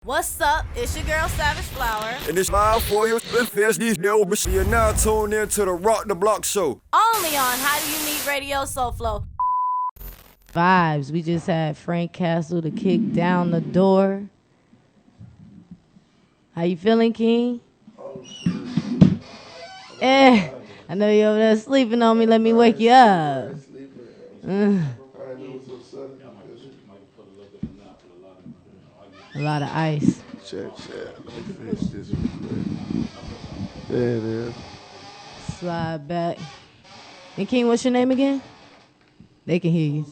What's up? It's your girl Savage Flower. And it's live for you. Fans these new You're now tuned in to the Rock the Block show. Only on How Do You Meet Radio Soul Flow. Vibes. We just had Frank Castle to kick down the door. How you feeling, King? I know you over there sleeping on me. Let me wake you up. A lot of ice. Check. Let me finish this real quick. There it is. Slide back. And King, what's your name again? They can hear you.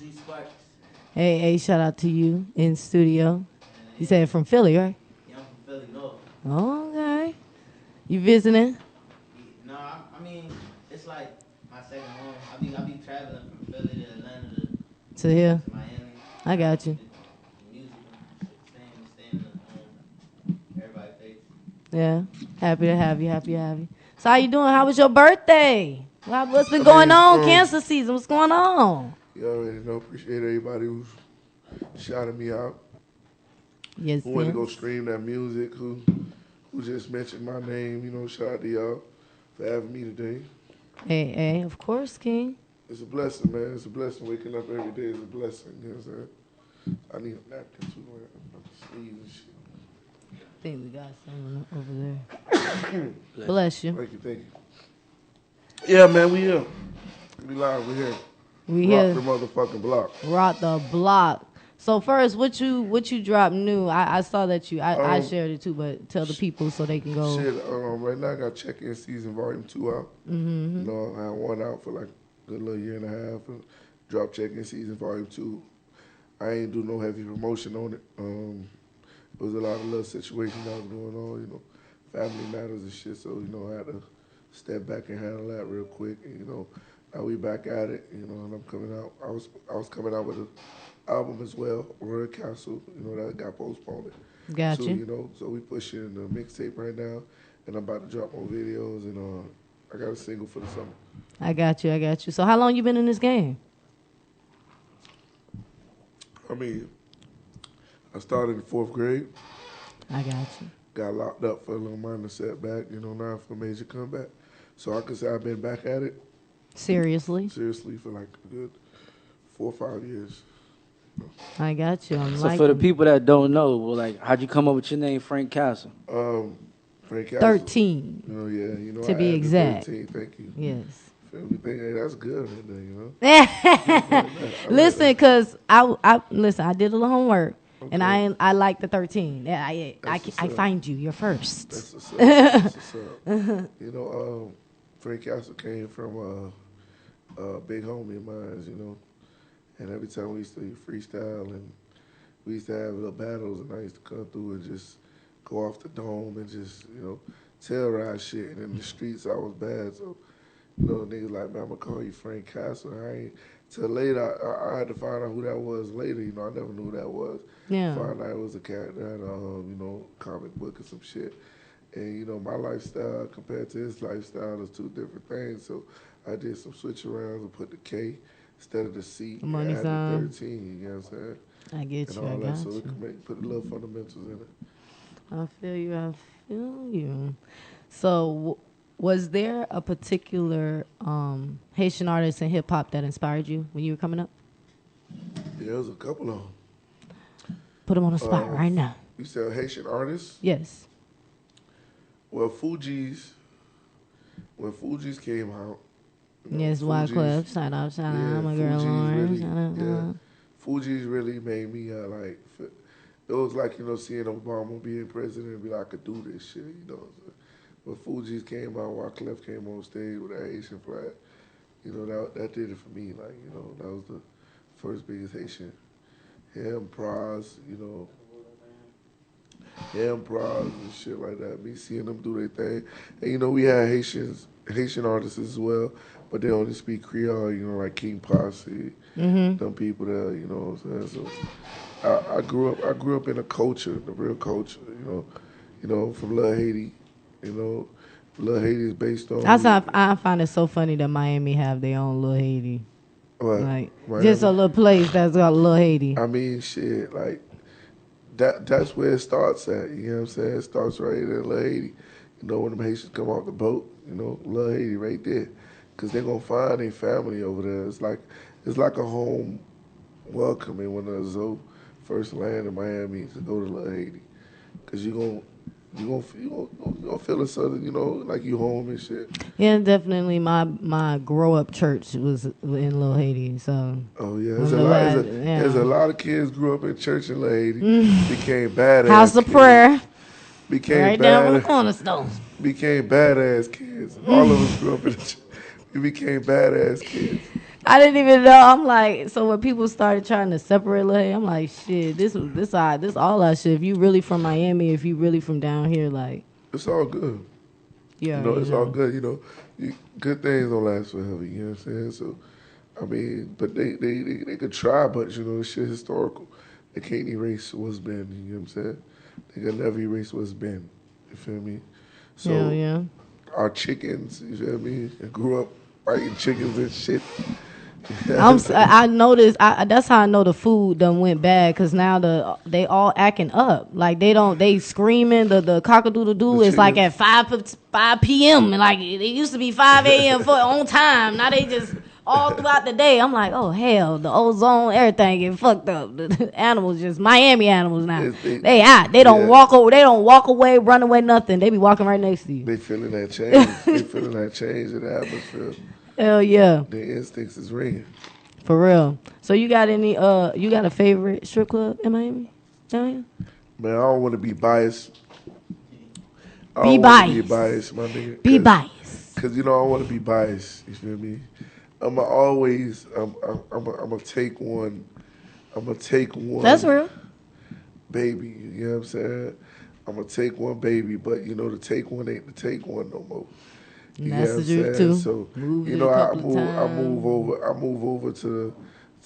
Hey, shout out to you in studio. You said from Philly, right? Yeah, I'm from Philly, North. Oh, okay. You visiting? No, I mean, it's like my second home. I be traveling from Philly to Atlanta To here? to Miami. I got you. The music, staying in the home. Everybody face. Yeah. Happy to have you. So how you doing? How was your birthday? What's been going on? Cancer season. What's going on? You already know. Appreciate everybody who's shouting me out. Yes, Who went to yes. go stream that music, who just mentioned my name, shout out to y'all for having me today. Hey, of course, King. It's a blessing, man. It's a blessing. Waking up every day is a blessing. You know what I'm saying? I need a napkin too, man. I'm about to sneeze and shit. I think we got someone over there. Bless you. Thank you. Yeah, man, we here. We live, we here. We Rock here. the motherfucking block. Rock the block. So first, what you dropped new? I saw that I shared it too, but tell the people so they can go. Shit, right now I got Check-In Season Volume 2 out. Mm-hmm. I had one out for like a good little year and a half. And dropped Check-In Season Volume 2. I ain't do no heavy promotion on it. There was a lot of little situations that was going on, family matters and shit. So, I had to step back and handle that real quick. And, now we back at it, and I'm coming out. I was coming out with an album as well, Royal Castle, that got postponed. Got So, you. So we pushing the mixtape right now, and I'm about to drop more videos, and I got a single for the summer. I got you. So how long you been in this game? I mean, I started in 4th grade, I got you. got locked up for a little minor setback, now for a major comeback. So I could say I've been back at it Seriously? seriously for like a good 4 or 5 years. I got you. So for the people that don't know, how'd you come up with your name, Frank Castle? Frank Castle. 13. To be I added exact. 13, thank you. Yes. Feel me? Hey, that's good right there, Listen, cause I did a little homework, and I like the 13. Yeah, I find you. You're first. That's what's up. That's what's up. Frank Castle came from a big homie of mine, and every time we used to freestyle and we used to have little battles, and I used to come through and just go off the dome and just, terrorize shit. And in the streets, I was bad, so, niggas like, man, I'm gonna call you Frank Castle. Till later, I had to find out who that was later, I never knew who that was. Yeah. Found out it was a cat that had, comic book or some shit. And, my lifestyle compared to his lifestyle is two different things. So I did some switch arounds and put the K instead of the C. Money I sign. had the 13, you know what I'm saying? I get And you. all I that, got so you. it can put a little fundamentals in it. I feel you. So, was there a particular Haitian artist in hip hop that inspired you when you were coming up? Yeah, there was a couple of them. Put them on the spot right now. You said Haitian artists? Yes. Well, when Fugees came out. Yes, Fugees- Wyclef. Shout out. Yeah, My girl Fugees Lauren. really- Shout out. yeah. Fugees really made me it was like, seeing Obama being president and be like, I could do this shit, When Fugees came out, Wyclef came on stage with that Haitian flag, that did it for me. That was the first biggest Haitian. Him, Praz, and shit like that. Me seeing them do their thing. And we had Haitian artists as well, but they only speak Creole, like King Posse, them people there, what I'm saying? So I grew up in a culture, the real culture, from Little Haiti, Little Haiti is based on I find it so funny that Miami have their own little Haiti. what? Like Miami. just a little place that's got a little Haiti. I mean, shit, like that's where it starts at. You know what I'm saying? It starts right in Little Haiti. You know, when them Haitians come off the boat, you know, Little Haiti right there. Because they're going to find their family over there. It's like a home welcoming when the Zoe first land in Miami to go to Little Haiti. Because you're gonna feel it, Southern, you know, like you home and shit. Yeah, definitely. My grow up church was in Little Haiti, so. Oh yeah, there's a lot of kids grew up in church in Little Haiti, became badass. House of kids. Prayer. Became Right down on the cornerstone. Became badass kids. All of us grew up in the church. We became badass kids. I didn't even know. I'm like, so when people started trying to separate Lil Haiti, I'm like, shit, this all our shit. If you really from Miami, if you really from down here, like, it's all good. Yeah, you know, it's all good. You know, good things don't last forever. You know what I'm saying? So, I mean, but they could try, but you know, shit historical. They can't erase what's been. You know what I'm saying? They can never erase what's been. You feel me? So, yeah. Our chickens. You feel me? I grew up fighting chickens and shit. I noticed. That's how I know the food done went bad, because now they all acting up. Like they screaming. The cock-a-doodle-doo is like at 5 p.m. and like it used to be 5 a.m. for on time. Now they just all throughout the day. I'm like, oh hell, the ozone, everything getting fucked up. The animals, just Miami animals now. They out. They don't walk over. They don't walk away, run away, nothing. They be walking right next to you. They feeling that change. They feeling that change in the atmosphere. Hell yeah. Their instincts is ringing. For real. So you got a favorite strip club in Miami? Down here? Man, I don't want to be biased. Be biased. Be biased, my nigga. Be biased. Because, you know, I want to be biased. You feel me? I'm going to take one. I'm going to take one. That's real. Baby. You know what I'm saying? I'm going to take one baby, but, you know, to take one ain't to take one no more. You that's the truth too. So you know, I move over to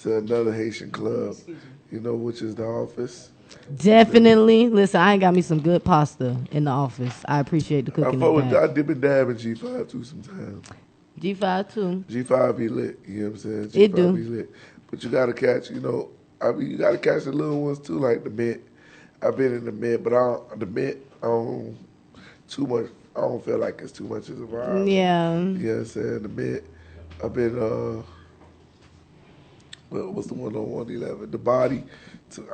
another Haitian club, you know, which is the Office. Definitely. Listen, I ain't got me some good pasta in the Office. I appreciate the cooking. I dip and dab in G5 too sometimes. G5 too. G5 be lit. You know what I'm saying? G5 it do. Be lit. But you gotta catch, you know, you gotta catch the little ones too, like the Mint. I've been in the Mint, but too much. I don't feel like it's too much of a vibe. Yeah. You know what I'm saying? The Mint. I've been, what's the one on 111? The Body.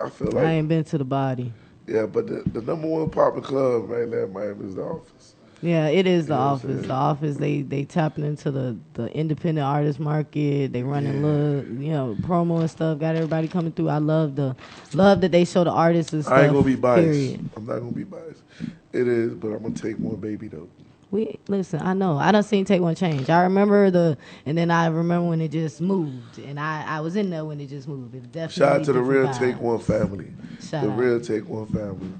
I feel like. I ain't been to the Body. Yeah, but the number one popping club right now in Miami is the Office. Yeah, it is the Office. The Office, they tapping into the independent artist market. They running little, promo and stuff. Got everybody coming through. I love that they show the artists and stuff. I ain't gonna be biased. Period. I'm not gonna be biased. It is, but I'm gonna take one baby though. Listen, I know. I done seen Take One change. I remember and then I remember when it just moved. And I was in there when it just moved. It definitely shout out to the real vibe. Take One family. Real Take One family.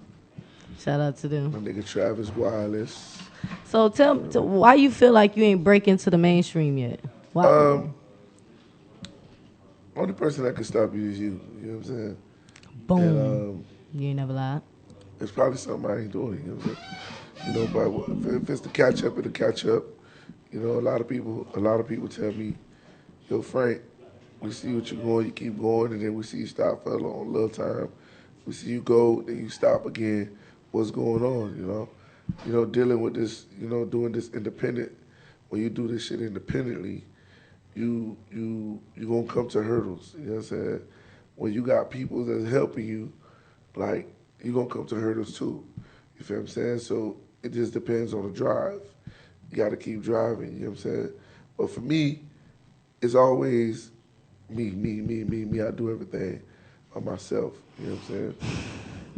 Shout out to them. My nigga Travis Wireless. So tell me, why you feel like you ain't break into the mainstream yet? Why? Only person that can stop you is you. You know what I'm saying? Boom. And, you ain't never lied. It's probably something I ain't doing. You know what I'm saying? You know, but if it's to catch up, it'll catch up. You know, a lot of people tell me, yo, Frank, we see what you're going, you keep going, and then we see you stop for a little time. We see you go, then you stop again. What's going on, you know? You know, dealing with this, you know, doing this independent, when you do this shit independently, you gonna come to hurdles, you know what I'm saying? When you got people that's helping you, like, you gonna come to hurdles too. You feel what I'm saying? So it just depends on the drive. You gotta keep driving, you know what I'm saying? But for me, it's always me. I do everything by myself, you know what I'm saying?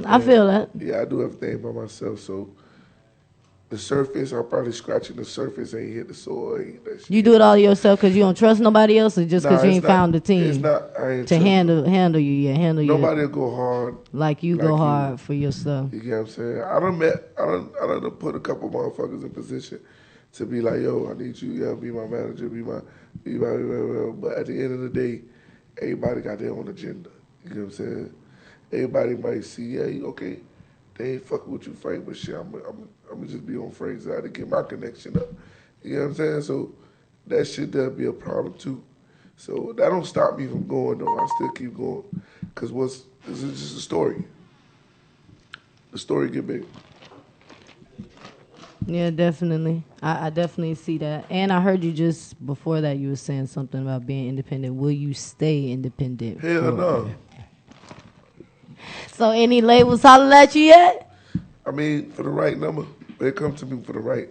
I feel that. Yeah, I do everything by myself, so the surface, I'm probably scratching the surface, ain't hit the soil. Ain't that shit. You do it all yourself because you don't trust nobody else, or just because you ain't found the team it's not, I ain't to handle you? Yeah, handle you. Nobody will go hard like you go hard for yourself. You get what I'm saying? I done put a couple motherfuckers in position to be like, yo, I need you, yeah, be my manager, be my, but at the end of the day, everybody got their own agenda. You know what I'm saying? Everybody might see, yeah, okay, they ain't fucking with you, Frank, but shit, I'm gonna just be on Frank's side to get my connection up. You know what I'm saying? So that shit does be a problem too. So that don't stop me from going though. I still keep going, cause this is just a story. the story get bigger. Yeah, definitely. I definitely see that. And I heard you just before that you were saying something about being independent. Will you stay independent? Hell no. So any labels holler at you yet? I mean, for the right number, they come to me for the right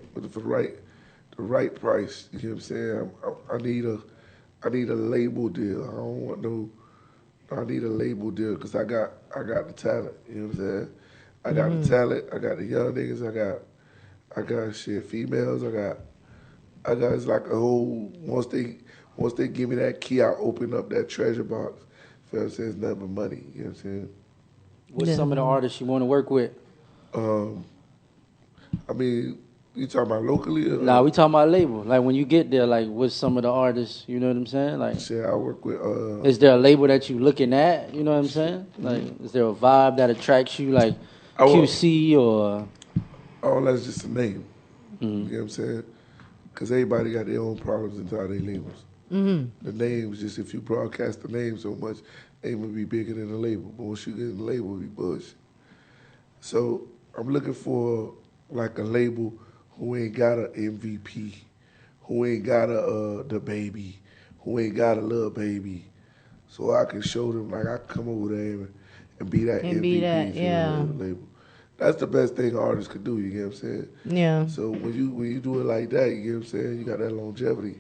price. You know what I'm saying? I need a label deal. I don't want no. I need a label deal because I got the talent. You know what I'm saying? I got the talent. I got the young niggas. I got shit females. I got it's like a whole once they give me that key, I open up that treasure box. You know what I'm saying? It's nothing but money. You know what I'm saying? What's some of the artists you want to work with? I mean, you talking about locally? Or, Nah, we talking about label. Like when you get there, like what's some of the artists? You know what I'm saying? Like, shit, I work with. is there a label that you looking at? You know what I'm saying? Like, is there a vibe that attracts you? Like QC or? Oh, that's just a name. You know what I'm saying? Because everybody got their own problems inside their labels. The names, just if you broadcast the name so much, they will be bigger than the label. But once you get in the label, it be bullshit. So I'm looking for like a label who ain't got an MVP, who ain't got a the baby, who ain't got a little baby, so I can show them like I can come over there and be that MVP for the label. That's the best thing an artist could do. You get what I'm saying? Yeah. So when you do it like that, you get what I'm saying? You got that longevity.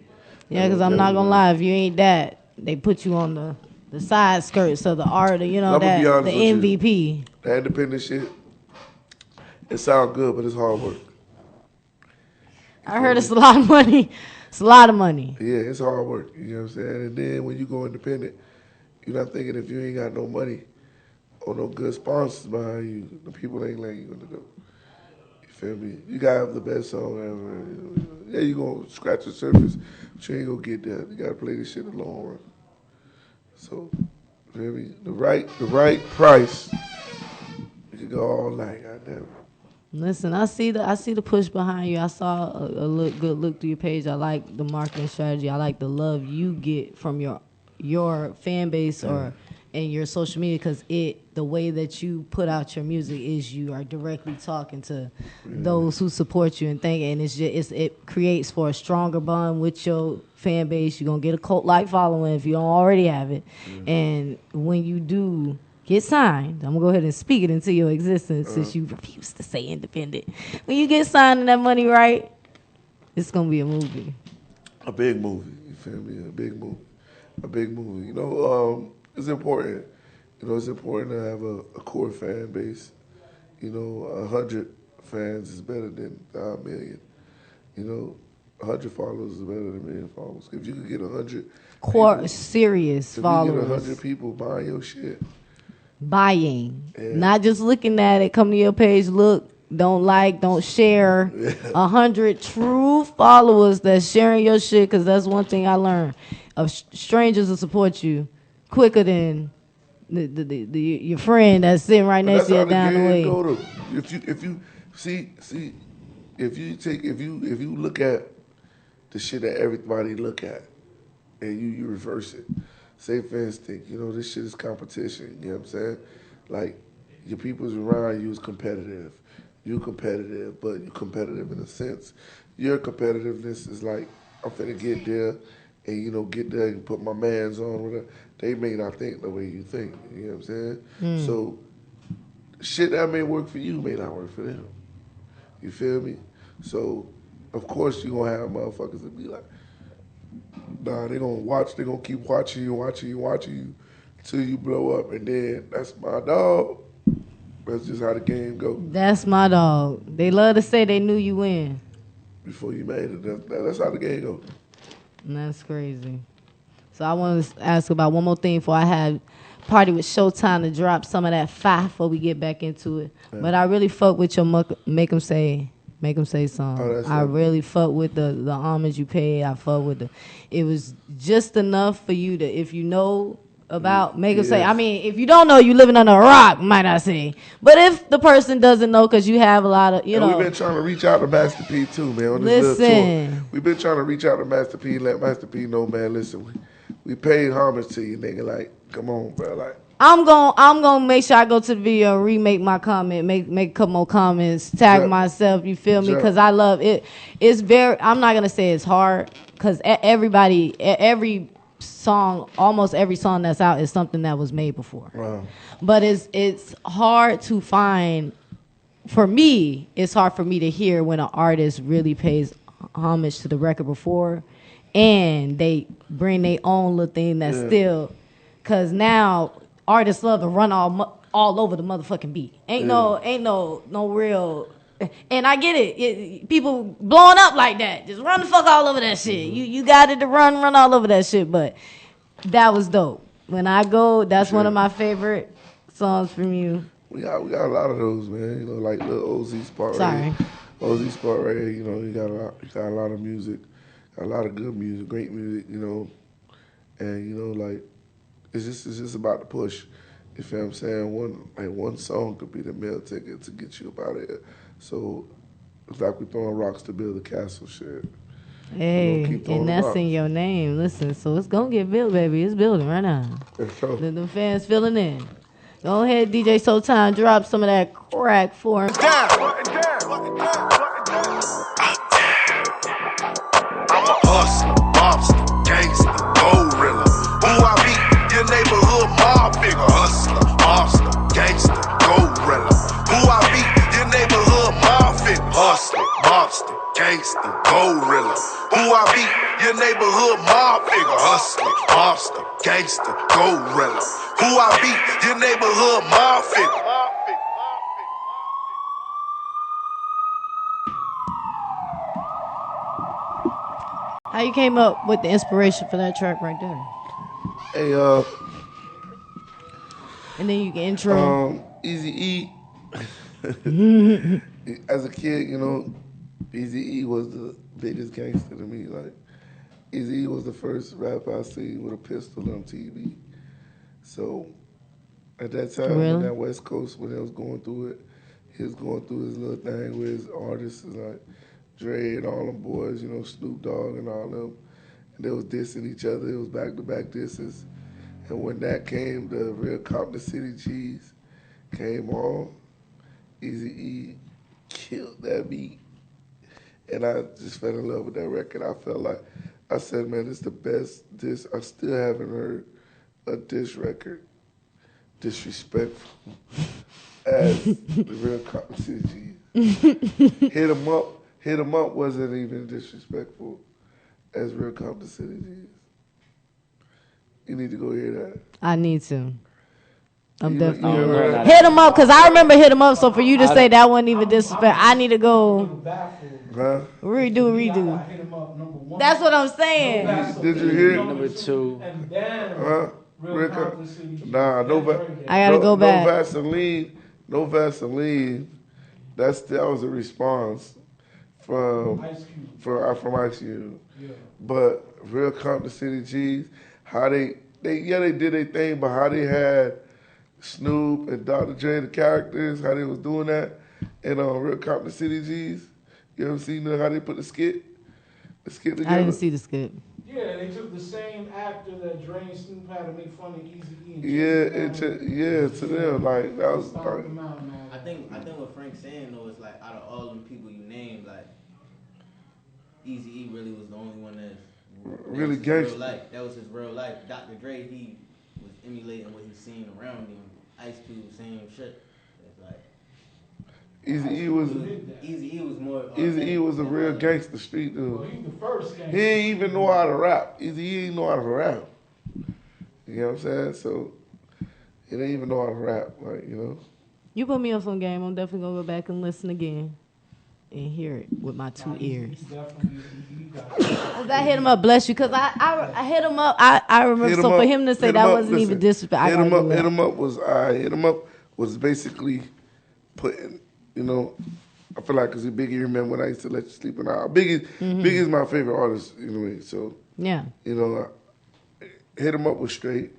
Yeah, because I'm not gonna lie, if you ain't that, they put you on the side skirts of the art, you know, that the MVP. The independent shit, it sounds good, but it's hard work. I heard it's a lot of money. It's a lot of money. Yeah, it's hard work. You know what I'm saying? And then when you go independent, you're not thinking if you ain't got no money or no good sponsors behind you, the people ain't letting you gonna go. You feel me? You gotta have the best song ever. Yeah, you gonna scratch the surface, but you ain't gonna get there. You gotta play this shit in the long run. So, you feel me? The right price, you can go all night. Goddamn. Listen, I see the push behind you. I saw a good look through your page. I like the marketing strategy. I like the love you get from your fan base or and your social media, because the way that you put out your music is you are directly talking to those who support you and and it creates for a stronger bond with your fan base. You're gonna get a cult like following if you don't already have it, and when you do get signed, I'm gonna go ahead and speak it into your existence since you refuse to say independent. When you get signed and that money right, it's gonna be a movie. A big movie, you feel me? A big movie. You know, it's important. You know, it's important to have a core fan base. You know, 100 fans is better than 1,000,000. You know, 100 followers is better than 1,000,000 followers. If you could get 100 core serious followers, if you get 100 people buying your shit. Buying, not just looking at it, come to your page, look, don't like, don't share. 100 true followers that's sharing your shit, because that's one thing I learned. Of strangers will support you quicker than your friend that's sitting right next to you down the way. If you look at the shit that everybody look at and you reverse it. Say for instance, you know, this shit is competition, you know what I'm saying? Like, your people's around you is competitive. You competitive, but you competitive in a sense. Your competitiveness is like, I'm finna get there and, you know, get there and put my mans on, whatever. They may not think the way you think, you know what I'm saying? So, shit that may work for you may not work for them. You feel me? So, of course you gonna have motherfuckers that be like, nah, they gonna keep watching you till you blow up, and then that's my dog. That's just how the game goes. That's my dog. They love to say they knew you win. Before you made it, that's how the game goes. And that's crazy. So I want to ask about one more thing before I have Party with Showtime to drop some of that fire before we get back into it. Yeah. But I really fuck with your Make 'Em Say song. I really fuck with the homage you paid. I fuck with it was just enough for you to, if you know about Make 'Em Say. I mean, if you don't know, you living under a rock, might I say. But if the person doesn't know, because you have a lot of, you know. We've been trying to reach out to Master P too, man. On this little tour. We've been trying to reach out to Master P, let Master P know, man, listen, we paid homage to you, nigga. Like, come on, bro. Like, I'm gonna make sure I go to the video and remake my comment, make a couple more comments, tag myself. You feel me? Because I love it. It's very. I'm not gonna say it's hard because every song, almost every song that's out is something that was made before. Wow. But it's hard to find. For me, it's hard for me to hear when an artist really pays homage to the record before, and they bring their own little thing that's still. Because now artists love to run all over the motherfucking beat. Ain't no real. And I get it. People blowing up like that. Just run the fuck all over that shit. You got it to run all over that shit. But that was dope. When I go, that's one of my favorite songs from you. We got a lot of those, man. You know, like the OZ Spot. Sorry. OZ Spot right here. You know, you got a lot of music, got a lot of good music, great music. You know, and you know, like it's just about the push. You feel what I'm saying? One song could be the meal ticket to get you up out of here. So it's like we're throwing rocks to build a castle, shit. Hey, and that's rocks. in your name. Listen, so it's gonna get built, baby. It's building right now. So, The fans filling in. Go ahead, DJ Soul Time, drop some of that crack for him. I'm a hustler, mobster, gangster, gorilla. Who I be? Your neighborhood mob figure. Hustler, mobster, gangster, gorilla. Who I be? Your neighborhood mob figure. Hustler, mobster, gangster, gorilla. Who I be? Your neighborhood mob figure. Hustler, mobster, gangster, gorilla. Who I be? Your neighborhood mob figure. How you came up with the inspiration for that track right there? hey, And then you can intro. Eazy-E. As a kid, you know, Eazy-E was the biggest gangster to me. Like, Eazy-E was the first rapper I seen with a pistol on TV. So, at that time, when that West Coast, when they was going through it, he was going through his little thing with his artists, like Dre and all them boys, you know, Snoop Dogg and all them. And they was dissing each other. It was back-to-back disses. And when that came, the real Compton City Cheese came on. Eazy-E killed that beat. And I just fell in love with that record. I felt like, I said, man, this is the best diss. I still haven't heard a diss record disrespectful as the real Compton City Cheese. Hit 'em Up wasn't even disrespectful as real Compton City Cheese. You need to go hear that. I need to. I'm You definitely heard that? hit him up because I remember hit him up. So for you to say that wasn't even disrespect, I need to go Huh? redo. That's what I'm saying. Did you hear it? Number 2. Huh? Nah, I gotta go back. No Vaseline. That was a response from Ice Cube. Yeah. But real Compton City G's, how they did their thing, but how they had Snoop and Dr. Dre, the characters, how they was doing that, and real Compton City G's. You ever seen how they put the skit together? I didn't see the skit. Yeah, they took the same actor that Dre and Snoop had to make fun of Eazy-E. To them, like that was like. I think what Frank's saying though is like out of all them people you named, like Eazy-E really was the only one that Really gangster. That was his real life. Dr. Dre, he was emulating what he's seeing around him. Ice Cube, same shit. It's like Eazy-E was a real gangster street dude. Well, he's the first gangster. He ain't even know how to rap. Eazy-E ain't know how to rap. You know what I'm saying? So he didn't even know how to rap, like, you know. You put me on some game. I'm definitely gonna go back and listen again and hear it with my 2 ears. I hit him up, bless you, because I hit him up. I remember. So for him to say that wasn't even disrespect. Hit him up was basically putting, you know. I feel like because Biggie, remember when I used to let you sleep in the house. Biggie's my favorite artist anyway. So yeah, you know, hit him up was straight,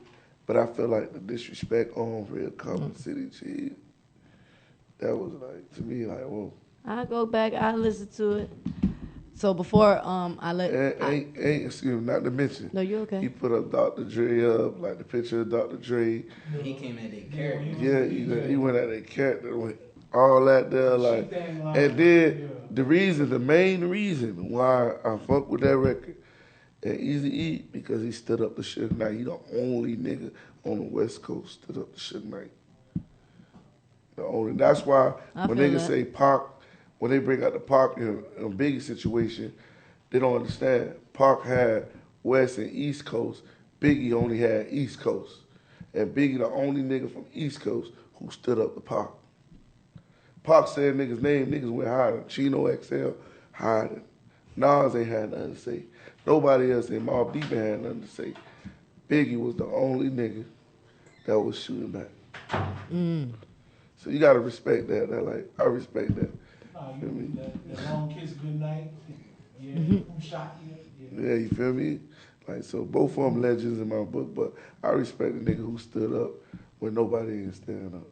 but I feel like the disrespect on real Compton City Cheese. That was like, to me, like, whoa. I go back, I listen to it. So before I let excuse me, not to mention. No, you okay. He put up Dr. Dre up, like the picture of Dr. Dre. He came at their character. Yeah, he went at their character, went all that there, like, and then the main reason why I fuck with that record and Easy E because he stood up to Suge Knight. He the only nigga on the West Coast stood up to Suge Knight. The only. That's why when niggas say Pac, when they bring out the Pac and Biggie situation, they don't understand. Pac had West and East Coast. Biggie only had East Coast. And Biggie the only nigga from East Coast who stood up to Pac. Pac said niggas' name, niggas went hiding. Chino XL, hiding. Nas ain't had nothing to say. Nobody else in Mobb Deep ain't had nothing to say. Biggie was the only nigga that was shooting back. So you gotta respect that. I respect that. Nah, that long kiss goodnight. Yeah, who shot you? Yeah, you feel me? Like, so both of them legends in my book, but I respect the nigga who stood up when nobody ain't stand up.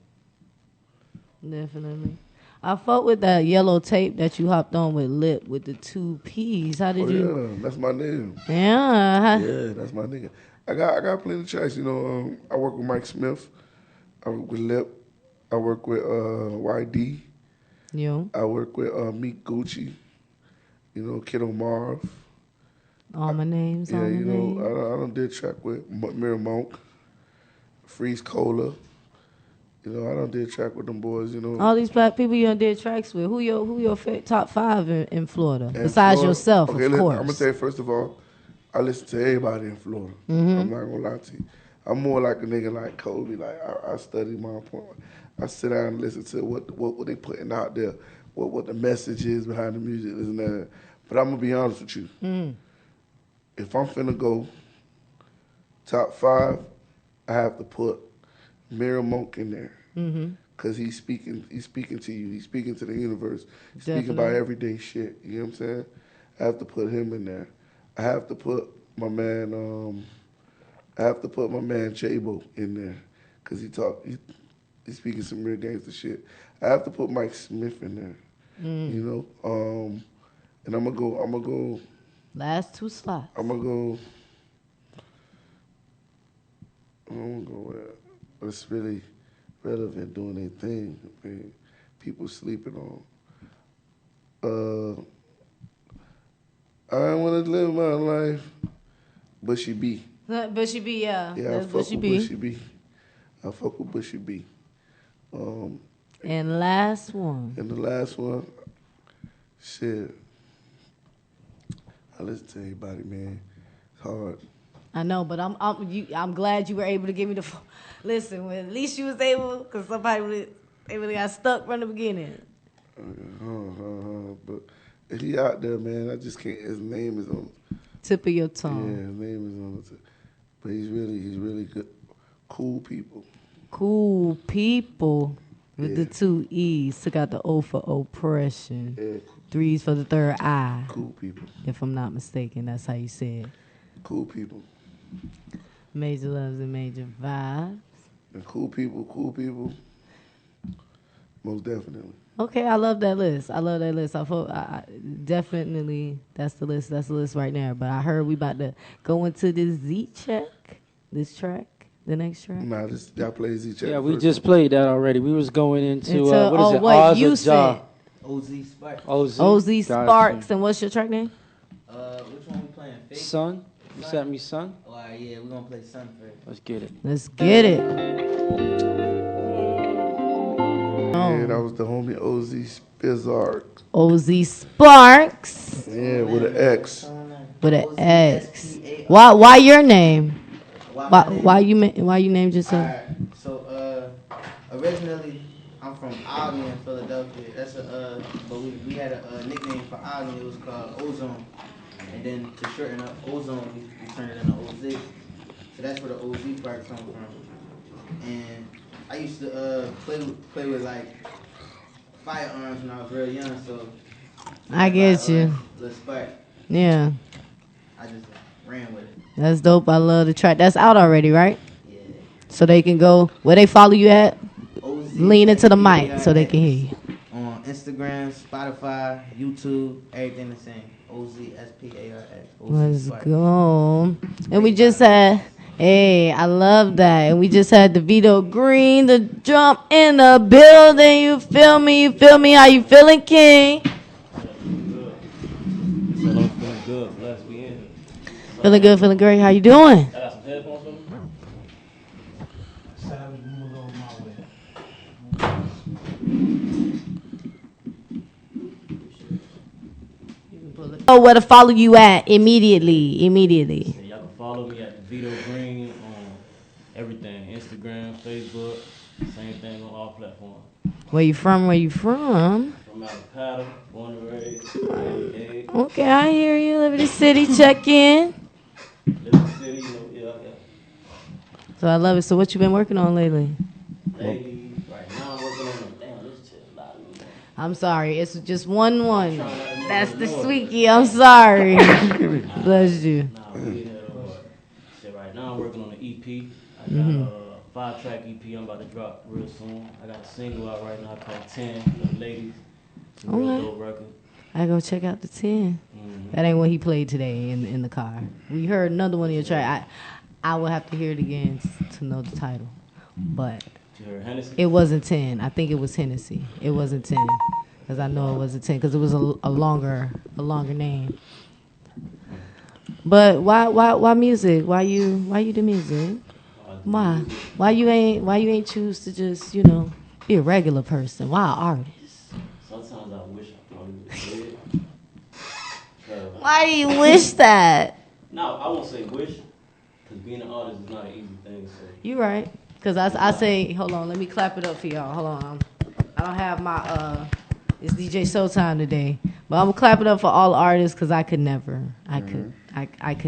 Definitely. I fuck with that yellow tape that you hopped on with Lip with the 2 P's. How did you? Yeah, that's my nigga. Yeah. Yeah, that's my nigga. I got plenty of tracks. You know, I work with Mike Smith. I work with Lip. I work with YD. Yo. I work with Meek Gucci. You know, Kiddo Marv. All my names. Yeah, all you my know, names. I done did track with Mirror Monk, Freeze Cola. You know, I done did track with them boys. You know, All these black people you done did tracks with. Who your top 5 in Florida? And Besides Florida, yourself, okay, of course. I'm gonna say first of all, I listen to everybody in Florida. Mm-hmm. I'm not gonna lie to you. I'm more like a nigga like Kobe. Like I study my point. I sit down and listen to what they putting out there, what the message is behind the music, this and that. But I'm gonna be honest with you. Mm. If I'm finna go top 5, I have to put Mirror Monk in there. Mm-hmm. Cause he's speaking to you. He's speaking to the universe. He's Definitely. speaking about everyday shit. You know what I'm saying? I have to put him in there. I have to put my man. I have to put my man J-Bo in there, cause he's speaking some real gangster shit. I have to put Mike Smith in there. You know, and I'm gonna go. Last 2 slots. I'm gonna go with what's really relevant, doing their thing. Man. People sleeping on. I want to live my life, Bushy B. Bushy B, yeah. Yeah, That's I fuck Bushy with B. Bushy B. I fuck with Bushy B. And last one. And the last one, shit. I listen to everybody, man. It's hard. I know, but I'm glad you were able to give me the listen. Well, at least you was able, because somebody really got stuck from the beginning. But if he out there, man, I just can't. His name is on Tip of your Yeah, tongue. his name is on the tip. But he's really good. Cool people. Cool people with the Yeah. 2 E's. Took out the O for oppression. Yeah, 3's for the third I. cool people. If I'm not mistaken, that's how you say it. Cool people. Major loves and major vibes. And cool people. Most definitely. Okay, I love that list. I definitely, that's the list right there. But I heard we about to go into this the next track. Nah, y'all play Z-Check. Yeah, we first. just played that already. We was going into what is it? what Oz you or Ja? said. OZ Sparks. OZ Gotcha. Sparks, and what's your track name? Which one we playing? Fake? Son? You sent me Son? Oh, yeah, we're gonna play Sun first. Let's get it. Let's get it. Yeah, that was the homie OZ Spizzark. OZ Sparks Yeah, with an X. with an X. Why your name? Why you named yourself? Alright, so originally I'm from Albany in Philadelphia. That's but we had a nickname for Albany. It was called Ozone, and then to shorten up Ozone, we turned it into OZ. So that's where the OZ part come from. And I used to play with like firearms when I was real young. So I get you. Little spark. Yeah, I just ran with it. that's dope. I love the track. That's out already, right? Yeah. So they can go where they follow you at. OZ, Lean into the mic yeah, so they can hear you. On Instagram, Spotify, YouTube, everything the same. OZSPARX. Let's go. And we just had, hey, I love that. And we just had Davito Green, the drum in the building. You feel me? You feel me? How you feeling, King? Feeling good. Blessed we in. Feeling good, feeling great. How you doing? I got some headphones for me. Savage move over my way. Oh, where to follow you at immediately. Yeah, y'all can follow me at Davito Green on everything. Instagram, Facebook. Same thing on all platforms. Where you from? Where you from? From out of Powder, born and raised. Okay, I hear you. Liberty City, check in. Liberty City, yeah. So I love it. So what you been working on lately? Lately, right now I'm working on damn, this is a lot of me. I'm sorry. It's just one. That's the sweetie. I'm sorry. Bless you. Nah, we in here, shit, right now I'm working on an EP. I got a 5-track EP I'm about to drop real soon. I got a single out right now called 10 for the ladies. It's a real dope record. I go check out the 10. That ain't what he played today in the car. We heard another one of your track. I will have to hear it again to know the title. But You heard Hennessy? it wasn't 10. I think it was Hennessy. It wasn't 10. Because I know it wasn't 10. Because it was a longer name. But why music? Why you do music? Why you ain't choose to just, be a regular person? Why an artist? Sometimes I wish I probably would have did. Why do you wish that? No, I won't say wish, because being an artist is not an easy thing. So You right. Because I say, hold on, let me clap it up for y'all. Hold on. I don't have my, it's DJ Showtime today. But I'm going to clap it up for all artists because I could never. I could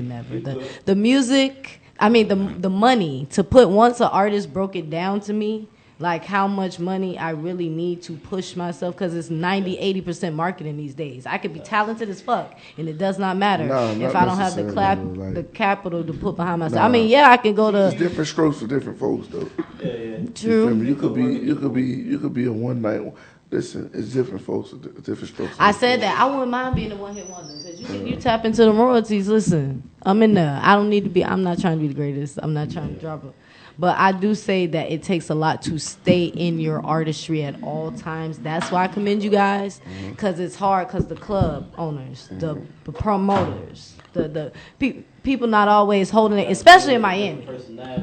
never. The music, the money to put, once an artist broke it down to me, like how much money I really need to push myself, because it's 90-80% marketing these days. I could be talented as fuck, and it does not matter if I don't have the capital to put behind myself. I can go to. It's different strokes for different folks, though. Yeah. True. You could be a one night. Listen, it's different folks, different strokes. I said that I wouldn't mind being a one-hit wonder, because you tap into the royalties. Listen, I'm in there. I don't need to be. I'm not trying to be the greatest. I'm not trying to drop it. But I do say that it takes a lot to stay in your artistry at all times. That's why I commend you guys, because it's hard, because the club owners, the promoters, the people not always holding it, especially in Miami,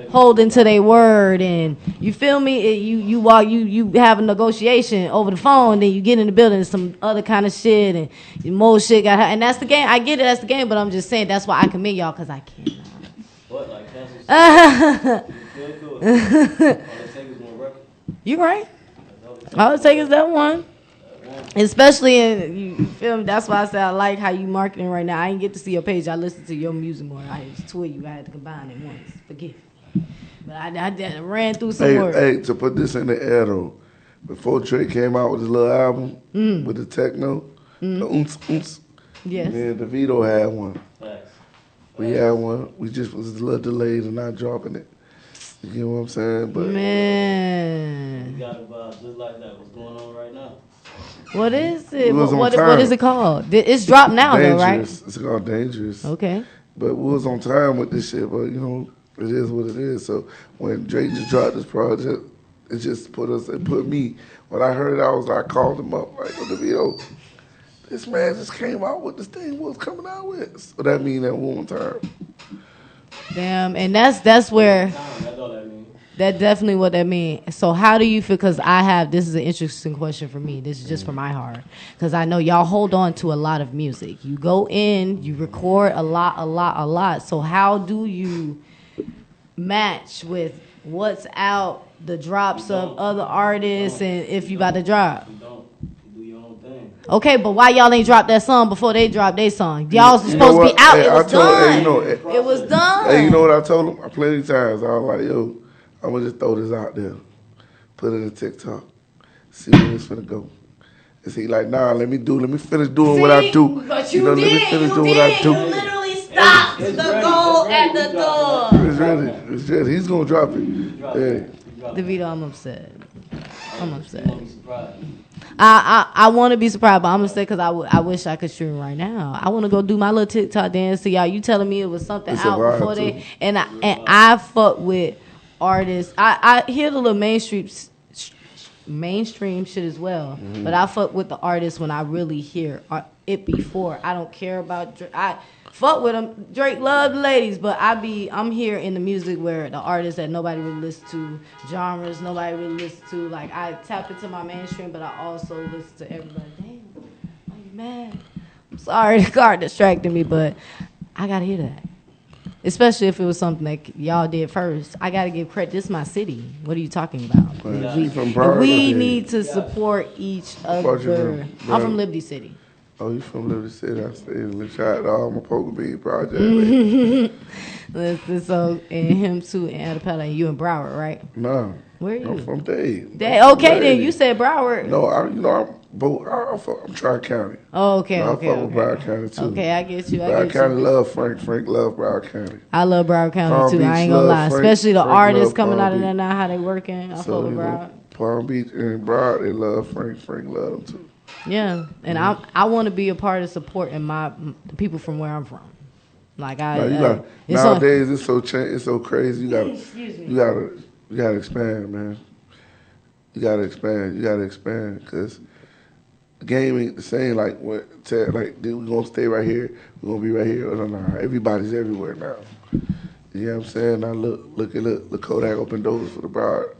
holding to their word. And you feel me? You walk, you have a negotiation over the phone, then you get in the building, some other kind of shit, and more shit got, and that's the game. I get it, that's the game, but I'm just saying that's why I commend y'all, because I can't. What, like cancel? You right. All it takes is that one. Especially you feel me? That's why I said I like how you marketing right now. I didn't get to see your page. I listened to your music more. I just tweet you. I had to combine it once. Forgive me. But I ran through some work. Hey, to put this in the air though, before Trey came out with his little album with the techno, the oons. Yes. Me and DeVito had one. Facts. We had one. We just was a little delayed in not dropping it. You know what I'm saying? But Man. You got a vibe just like that. What's going on right now? What is it? What is it called? It's dropped now, though, right? It's called Dangerous. Okay. But we was on time with this shit, but it is what it is. So when Drake just dropped this project, it just put me. When I heard it, I called him up like, DeVito, this man just came out with this thing. What's coming out with? So that mean that one time. Damn, and that's where. That's all that means. That's definitely what that means. So how do you feel? Because this is an interesting question for me. This is just for my heart. Because I know y'all hold on to a lot of music. You go in, you record a lot. So how do you match with what's out, the drops of other artists, and if you about to drop? You don't. You do your own thing. Okay, but why y'all ain't dropped that song before they dropped their song? Y'all was supposed to be out. It was done. It was done. Hey, you know what I told him? Plenty of times. I was like, yo, I'm going to just throw this out there. Put it in TikTok. See where it's finna go. And he like, nah, let me finish doing what I do. But you Let me did. finish You doing did. what I do. You literally stopped the goal at the door. It's ready. He's going to drop it. Yeah. DeVito, I'm upset. I'm upset. I want to be surprised, but I'm gonna say because I wish I could stream right now. I want to go do my little TikTok dance. So y'all, you telling me it was something It's out before they and I fuck with artists. I hear the little mainstream shit as well, but I fuck with the artists when I really hear it before. I don't care about I fuck with them. Drake love the ladies, but I'm here in the music where the artists that nobody really listen to, genres nobody really listen to. Like I tap into my mainstream, but I also listen to everybody. Damn, why you mad? I'm sorry, the car distracted me, but I gotta hear that. Especially if it was something that y'all did first. I gotta give credit. This is my city. What are you talking about? We need to support each other. I'm from Liberty City. Oh, you from Liberty City? I stayed in the shot. I'm a Poker Bean project. Listen, so and him too, and Adapella, and you in Broward, right? Nah. Where are you? I'm from Dade. Okay, then you said Broward. No, I'm Tri-County. Oh, okay, I okay. fuck with Broward County too. Okay, I get you. Broward County love Frank. Frank love Broward County. I love Broward County Palm too. Beach I ain't gonna lie, especially the artists coming out of Beach. there now, how they working. I fuck with Broward. Palm Beach and Broward, they love Frank. Frank love them too. Yeah, and I want to be a part of supporting the people from where I'm from. Like nowadays it's so crazy. You gotta expand, man. You gotta expand, because the game ain't the same. Like we gonna stay right here, we gonna be right here. No, everybody's everywhere now. You know what I'm saying? Now look, Kodak opened doors for the Broward.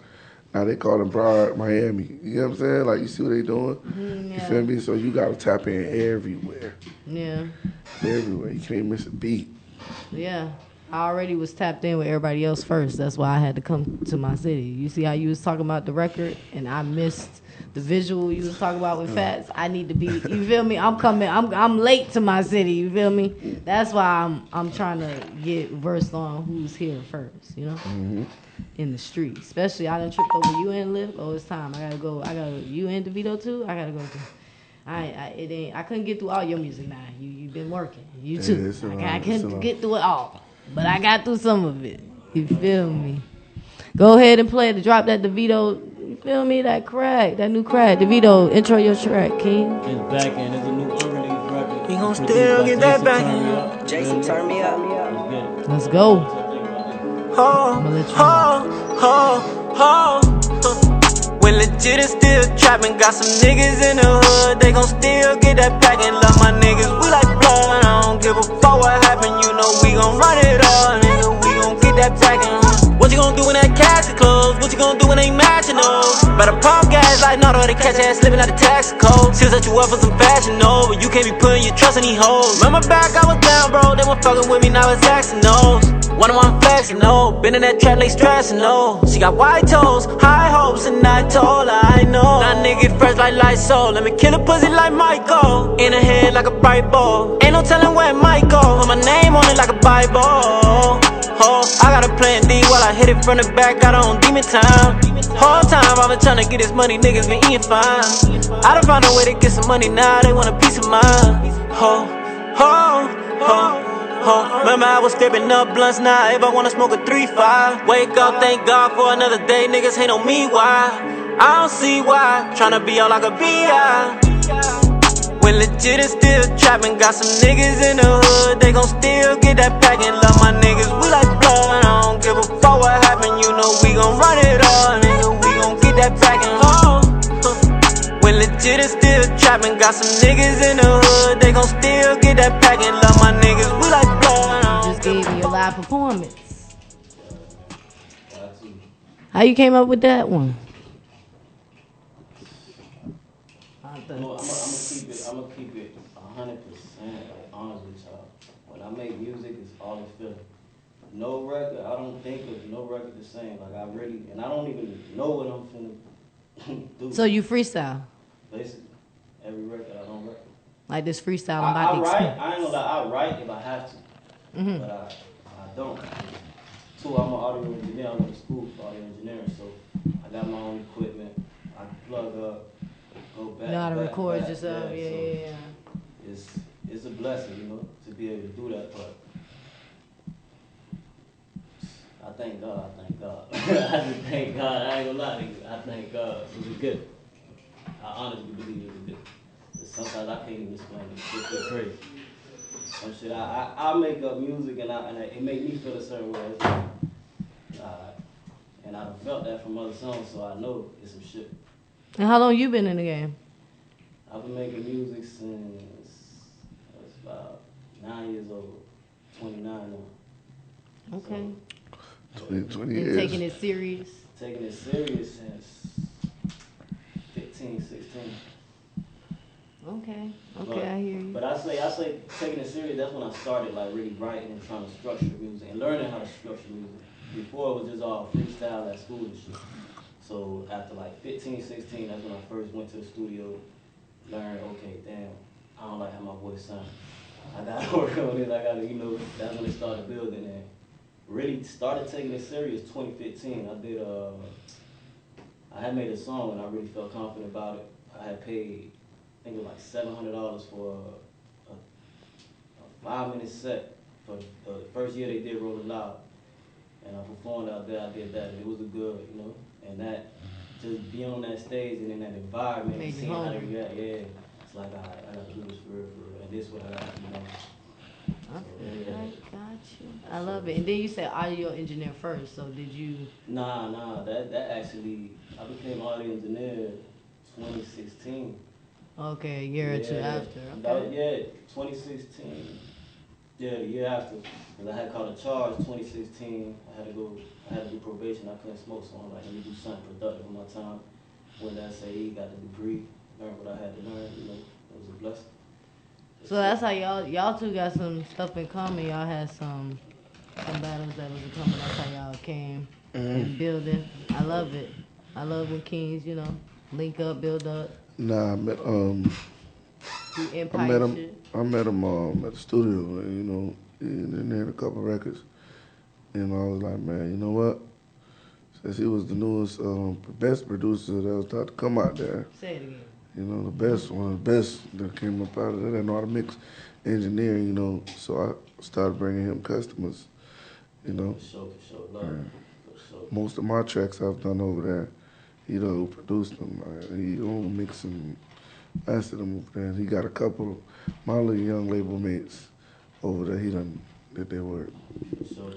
Now they call them Broward, Miami. You know what I'm saying? Like, you see what they doing? You feel me? So you gotta tap in everywhere. Yeah. Everywhere. You can't miss a beat. Yeah. I already was tapped in with everybody else first. That's why I had to come to my city. You see how you was talking about the record, and I missed the visual you was talking about with Fats. I need to be. You feel me? I'm late to my city. You feel me? That's why I'm trying to get versed on who's here first. You know, in the street. Especially I done tripped over you and Liv. Oh, it's time. I gotta you and Davito too. I gotta go to. I couldn't get through all your music now. You've been working. You too. I couldn't get through it all. But I got through some of it. You feel me? Go ahead and play to drop that Davito. You feel me? That new crack. Davito, intro your track, King. It's back in. It's a new unreleased record. We gon' still get that back. Jason, turn me up. Let's go. When legit is still trapping, got some niggas in the hood. They gon' still get that pack and love my niggas. We like blood. I don't give a fuck what happened. You know we gon' run it all, nigga. We gon' get that pack and what you gon' do when that cash is closed? What you gon' do when they matching those? Better pump gas like Nardo, they catch ass slipping out the tax code. Still set you up for some fashion, no, but you can't be putting your trust in these hoes. Remember back, I was down, bro, they were fucking with me, now it's asking those. One on one flexing, no, been in that trap, they stressing, no. She got white toes, high hopes, and I told her, I know. Now nigga fresh like Lysol, let me kill a pussy like Michael. In her head like a bright ball, ain't no telling where it might go. Put my name on it like a Bible. Oh, I got a plan D while I hit it from the back, got on demon time. Whole time I've been trying to get this money, niggas been eating fine. I done found a way to get some money, now they want a piece of mine. Remember I was scraping up blunts, now if I wanna smoke a 3-5. Wake up, thank God for another day, niggas hate on me, why? I don't see why, tryna be all like a B.I. When legit is still trapping, got some niggas in the hood, they gon' still get that pack and love my niggas. We like blood, I don't give a fuck what happened, you know we gon' run it all, nigga. We gon' get that pack and when legit is still trapping, got some niggas in the hood, they gon' still get that pack and love my niggas. We like blood. Just gave me a live performance. How you came up with that one? I'm gonna keep it 100% like honest with y'all. When I make music, it's all the feeling. No record, I don't think of no record the same. Like I really, and I don't even know what I'm finna do. So you freestyle? Basically, every record I don't record. Like this freestyle I about to write. experience. I ain't gonna lie. I write if I have to, but I don't. Two, I'm an audio engineer. I went to school for audio engineering, so I got my own equipment. I plug up, go back. You know how to back, record back, yourself, yeah. It's a blessing, you know, to be able to do that, but I thank God. I just thank God. I ain't gonna lie to you. I thank God. It was good. I honestly believe it. Sometimes I can't even explain it. It's just crazy. Some shit I make up music and it make me feel a certain way. It's like, and I done felt that from other songs, so I know it's some shit. And how long you been in the game? I've been making music since I was about 9 years old, 29 now. Okay. So, 20 years. Taking it serious? Taking it serious since 15, 16. Okay. But, I hear you. But I say taking it serious, that's when I started like really writing and trying to structure music and learning how to structure music. Before it was just all freestyle at school and shit. So after like 15, 16, that's when I first went to the studio, learned, okay, damn, I don't like how my voice sounds. I gotta work on it, that's when it started building and really started taking it serious 2015. I had made a song and I really felt confident about it. I had paid, I think it was like $700 for a 5-minute set for the first year they did Roll It Loud. And I performed out there, I did that, and it was a good, and that, just being on that stage and in that environment, and seeing how they react, it's like, I gotta do this for real, and this is what I gotta do. I got you. I love it. And then you said audio engineer first, so did you? Nah, that actually, I became audio engineer 2016. Okay, a year or two after. Okay. 2016. Yeah, the year after, because I had caught a charge 2016. I had to do probation. I couldn't smoke, so I'm like, let me do something productive with my time. Went to SAE, got the degree, learned what I had to learn. It was a blessing. So that's how y'all two got some stuff in common. Y'all had some battles that was coming. That's how y'all came and building. I love it. I love when kings, link up, build up. Nah, I met him. I met him at the studio. And they had a couple records, and I was like, man, you know what? Since he was the newest, best producer that was about to come out there. Say it again. The best one, the best that came up out of that. I know how to mix engineering, so I started bringing him customers, For sure. Most of my tracks I've done over there, he who produced them. He only mix them, mastered them over there. He got a couple of my little young label mates over there. He done did their work. For sure.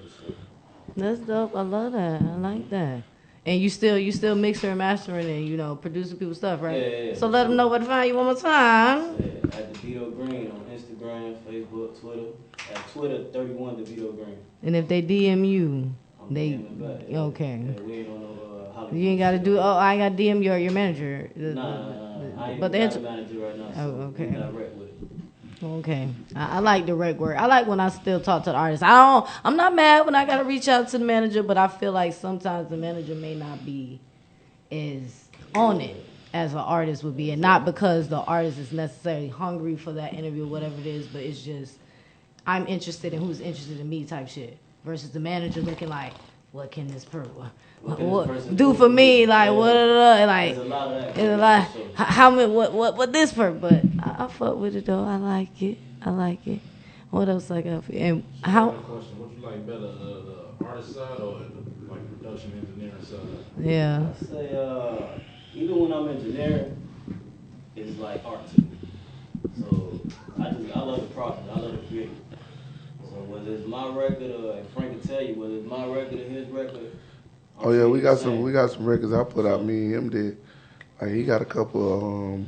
That's dope. I love that. I like that. And you still mixing and mastering and producing people's stuff, right? Yeah. So let them know where to find you one more time. Yeah, at Davito Green on Instagram, Facebook, Twitter. At Twitter, 31 Davito Green. And if they DM you, okay. Yeah, we ain't on no Hollywood. You ain't got to do. Oh, I got to DM your manager. Nah. I ain't but got the manager right now. So okay. We got rep with it. Okay, I like direct work. I like when I still talk to the artist. I'm not mad when I gotta reach out to the manager, but I feel like sometimes the manager may not be as on it as an artist would be, and not because the artist is necessarily hungry for that interview or whatever it is, but it's just I'm interested in who's interested in me type shit versus the manager looking like, what can this person do for me? Like what? Like there's a lot. How many? What this person? But I fuck with it though. I like it. What else I got for you? And how? Question: what you like better, the artist side or the production engineering side? Yeah. I say even when I'm engineering, it's like art to me. So I love the process. I love the creative. So whether it's my record or Frank can tell you whether it's my record or his record. Oh yeah, we got some records I put out. Me and him did. Like he got a couple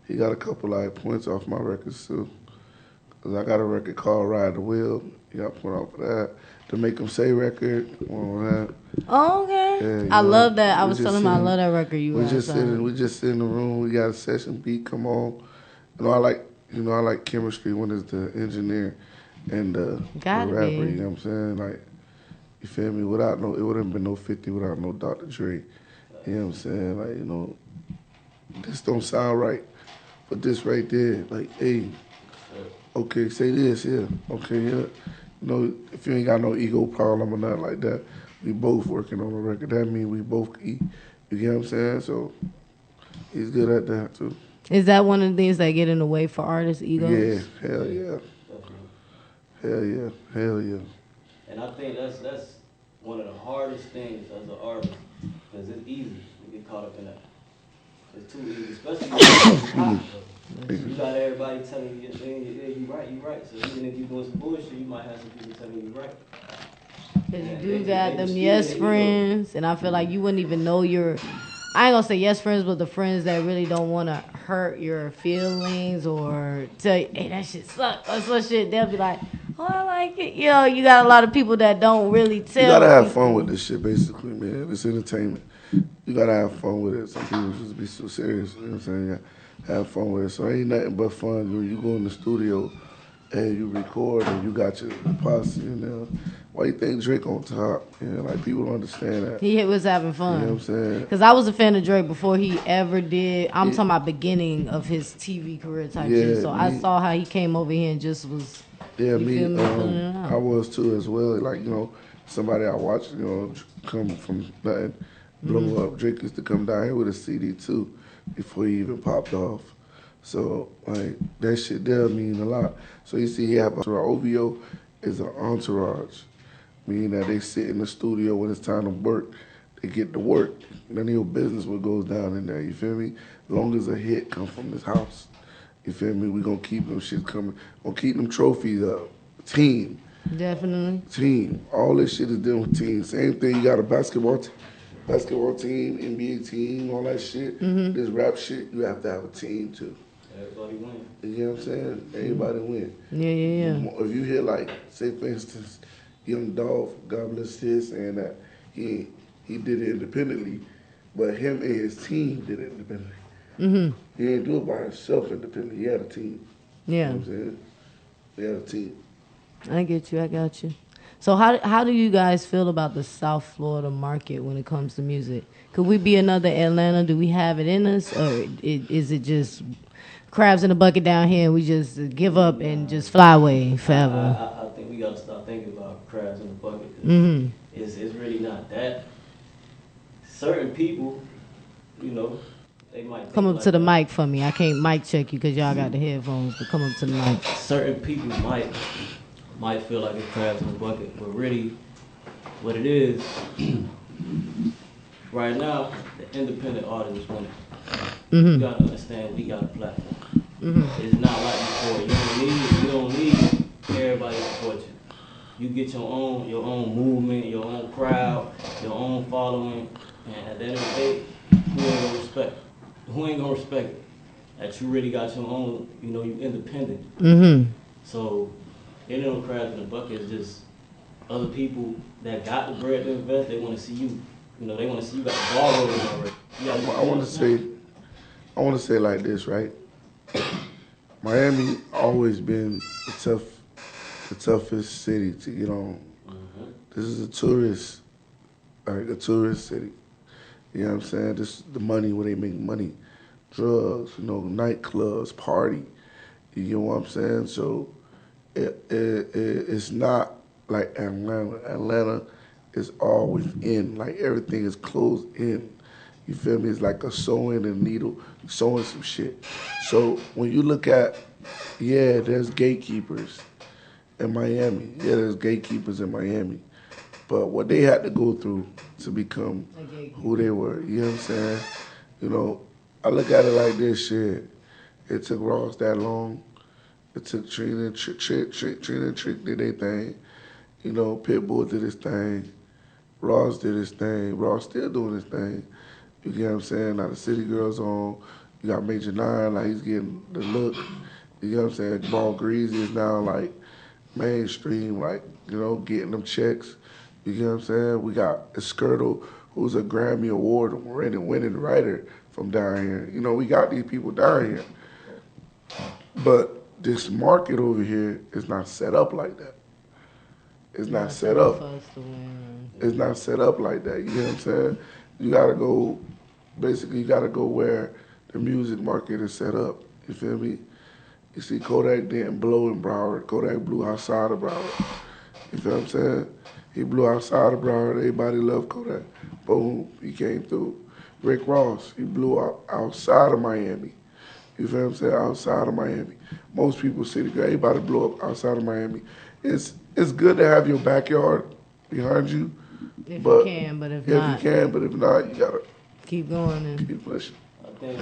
like points off my records too. Cause I got a record called Ride the Wheel. He got a point off of that. The Make 'Em Say record. That. Oh, okay. Yeah, I love that. I was telling him I love that record. We just sit in the room. We got a session beat come on. I like chemistry when it's the engineer and the rapper. You know what I'm saying? Like, you feel me? It wouldn't been no 50 without no Dr. Dre. You know what I'm saying? Like, this don't sound right, but this right there, like, hey, okay, say this, yeah, okay, yeah. If you ain't got no ego problem or nothing like that, we both working on the record. That means we both eat. You get what I'm saying? So he's good at that too. Is that one of the things that get in the way for artists' egos? Yeah, hell yeah. Hell yeah. And I think that's one of the hardest things as an artist, because it's easy to get caught up in that. It's too easy, especially when it's hot. You got everybody telling you, yeah, you right. So even if you're doing some bullshit, you might have some people telling you right. Cause you do got them yes friends, and I feel like you wouldn't even know your. I ain't gonna say yes friends, but the friends that really don't want to hurt your feelings or tell you, hey, that shit suck or some shit. They'll be like, oh, I like it. You know, you got a lot of people that don't really tell. You gotta have people. fun with this shit, basically, man. It's entertainment. You gotta have fun with it. Some people just be so serious. You know what I'm saying? You gotta have fun with it. So ain't nothing but fun when you go in the studio and you record and you got your posse in there. Why you think Drake on top? You know, like people don't understand that. He was having fun. You know what I'm saying? Because I was a fan of Drake before he ever did. I'm talking about beginning of his TV career type shit. So I saw how he came over here and just was. Yeah, I was too as well. Like, you know, somebody I watched, you know, come from nothing, blow up. Drake used to come down here with a CD too before he even popped off. So, like, that shit there mean a lot. So you see, he have a OVO is an entourage, meaning that they sit in the studio when it's time to work, they get to work. None of your business what goes down in there, you feel me? As long as a hit come from this house, you feel me? We gonna keep them shit coming, gonna keep them trophies up. Team. Definitely. Team. All this shit is dealing with team. Same thing, you got a basketball team, NBA team, all that shit. This rap shit, you have to have a team too. Everybody win. You know what I'm saying? Everybody win. Yeah. If you hear like, say for instance, Young Dolph, God bless his, saying that he did it independently, but him and his team did it independently. He didn't do it by himself independently. He had a team. Yeah. You know what I'm saying? He had a team. I get you. I got you. So how do you guys feel about the South Florida market when it comes to music? Could we be another Atlanta? Do we have it in us, or is it just crabs in a bucket down here and we just give up and just fly away forever? I think we gotta start thinking about crabs in the bucket. It's really not that. Certain people, you know, they might come up like to the that. mic for me. I can't mic check you because y'all got the headphones, but come up to the mic. Certain people might feel like it's crabs in the bucket, but really, what it is, right now, the independent artist is winning. You gotta understand, we got a platform. It's not like before. You don't need everybody to support you. You get your own movement, your own crowd, your own following, and at the end of the day, who ain't gonna respect it? That you really got your own, you know, you independent. So, any of them crabs in the bucket is just other people that got the bread to invest. They want to see you. You know, they want to see you got the ball rolling already. I want to say like this, right? Miami always been the toughest city to get on. This is a tourist city. You know what I'm saying? This is the money where they make money. Drugs, you know, nightclubs, party. You know what I'm saying? So it's not like Atlanta. Atlanta is all within. Like everything is closed in. You feel me? It's like a sewing and needle, sewing some shit. So when you look at, there's gatekeepers in Miami. Yeah, there's gatekeepers in Miami. But what they had to go through to become who they were, you know what I'm saying? You know, I look at it like this shit. It took Ross that long. It took Trina and Trick did their thing. You know, Pitbull did his thing. Ross did his thing. Ross still doing his thing. You get what I'm saying? Now the City Girls on. You got Major 9, like he's getting the look. You know what I'm saying? Ball Greasy is now like mainstream, like, you know, getting them checks. You get what I'm saying? We got Skirtle, who's a Grammy Award winning writer from down here. You know, we got these people down here. But this market over here is not set up like that. It's not set up. It's not set up like that. You know what I'm saying? You gotta go where the music market is set up. You feel me? You see, Kodak didn't blow in Broward. Kodak blew outside of Broward. You feel what I'm saying? He blew outside of Broward. Everybody loved Kodak. Boom, he came through. Rick Ross, he blew out outside of Miami. You feel what I'm saying? Outside of Miami. Most people say everybody blew up outside of Miami. It's good to have your backyard behind you. If you can, but if not. If you can, but if not, you gotta keep going and keep pushing. I thing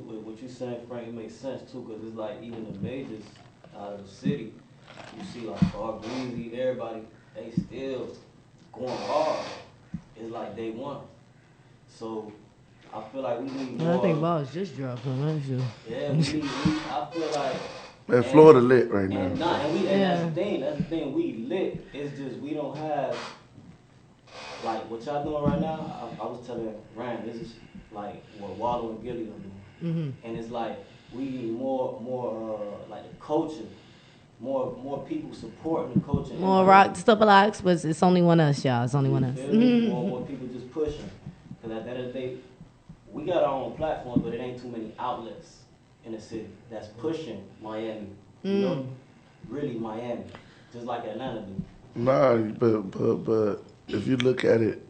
with what you saying, Frank, it makes sense too, because it's like even the majors out of the city, you see like Breezy, everybody, they still going hard. It's like day one. So I feel like we need more. I think Boss just dropped on that shit. Yeah, I feel like. Man, Florida lit right now. And that's the thing, we lit. It's just we don't have, like, what y'all doing right now, I was telling Ryan, this is like what Wallow and Gilly are doing. Mm-hmm. And it's like, we need more like the culture, more people supporting the culture. More rock, stuff like that, but it's only one us, y'all. It's only one us. More people just pushing. Because at the end of the day, we got our own platforms, but it ain't too many outlets in the city that's pushing Miami. You know? Really Miami. Just like Atlanta do. Nah, but if you look at it,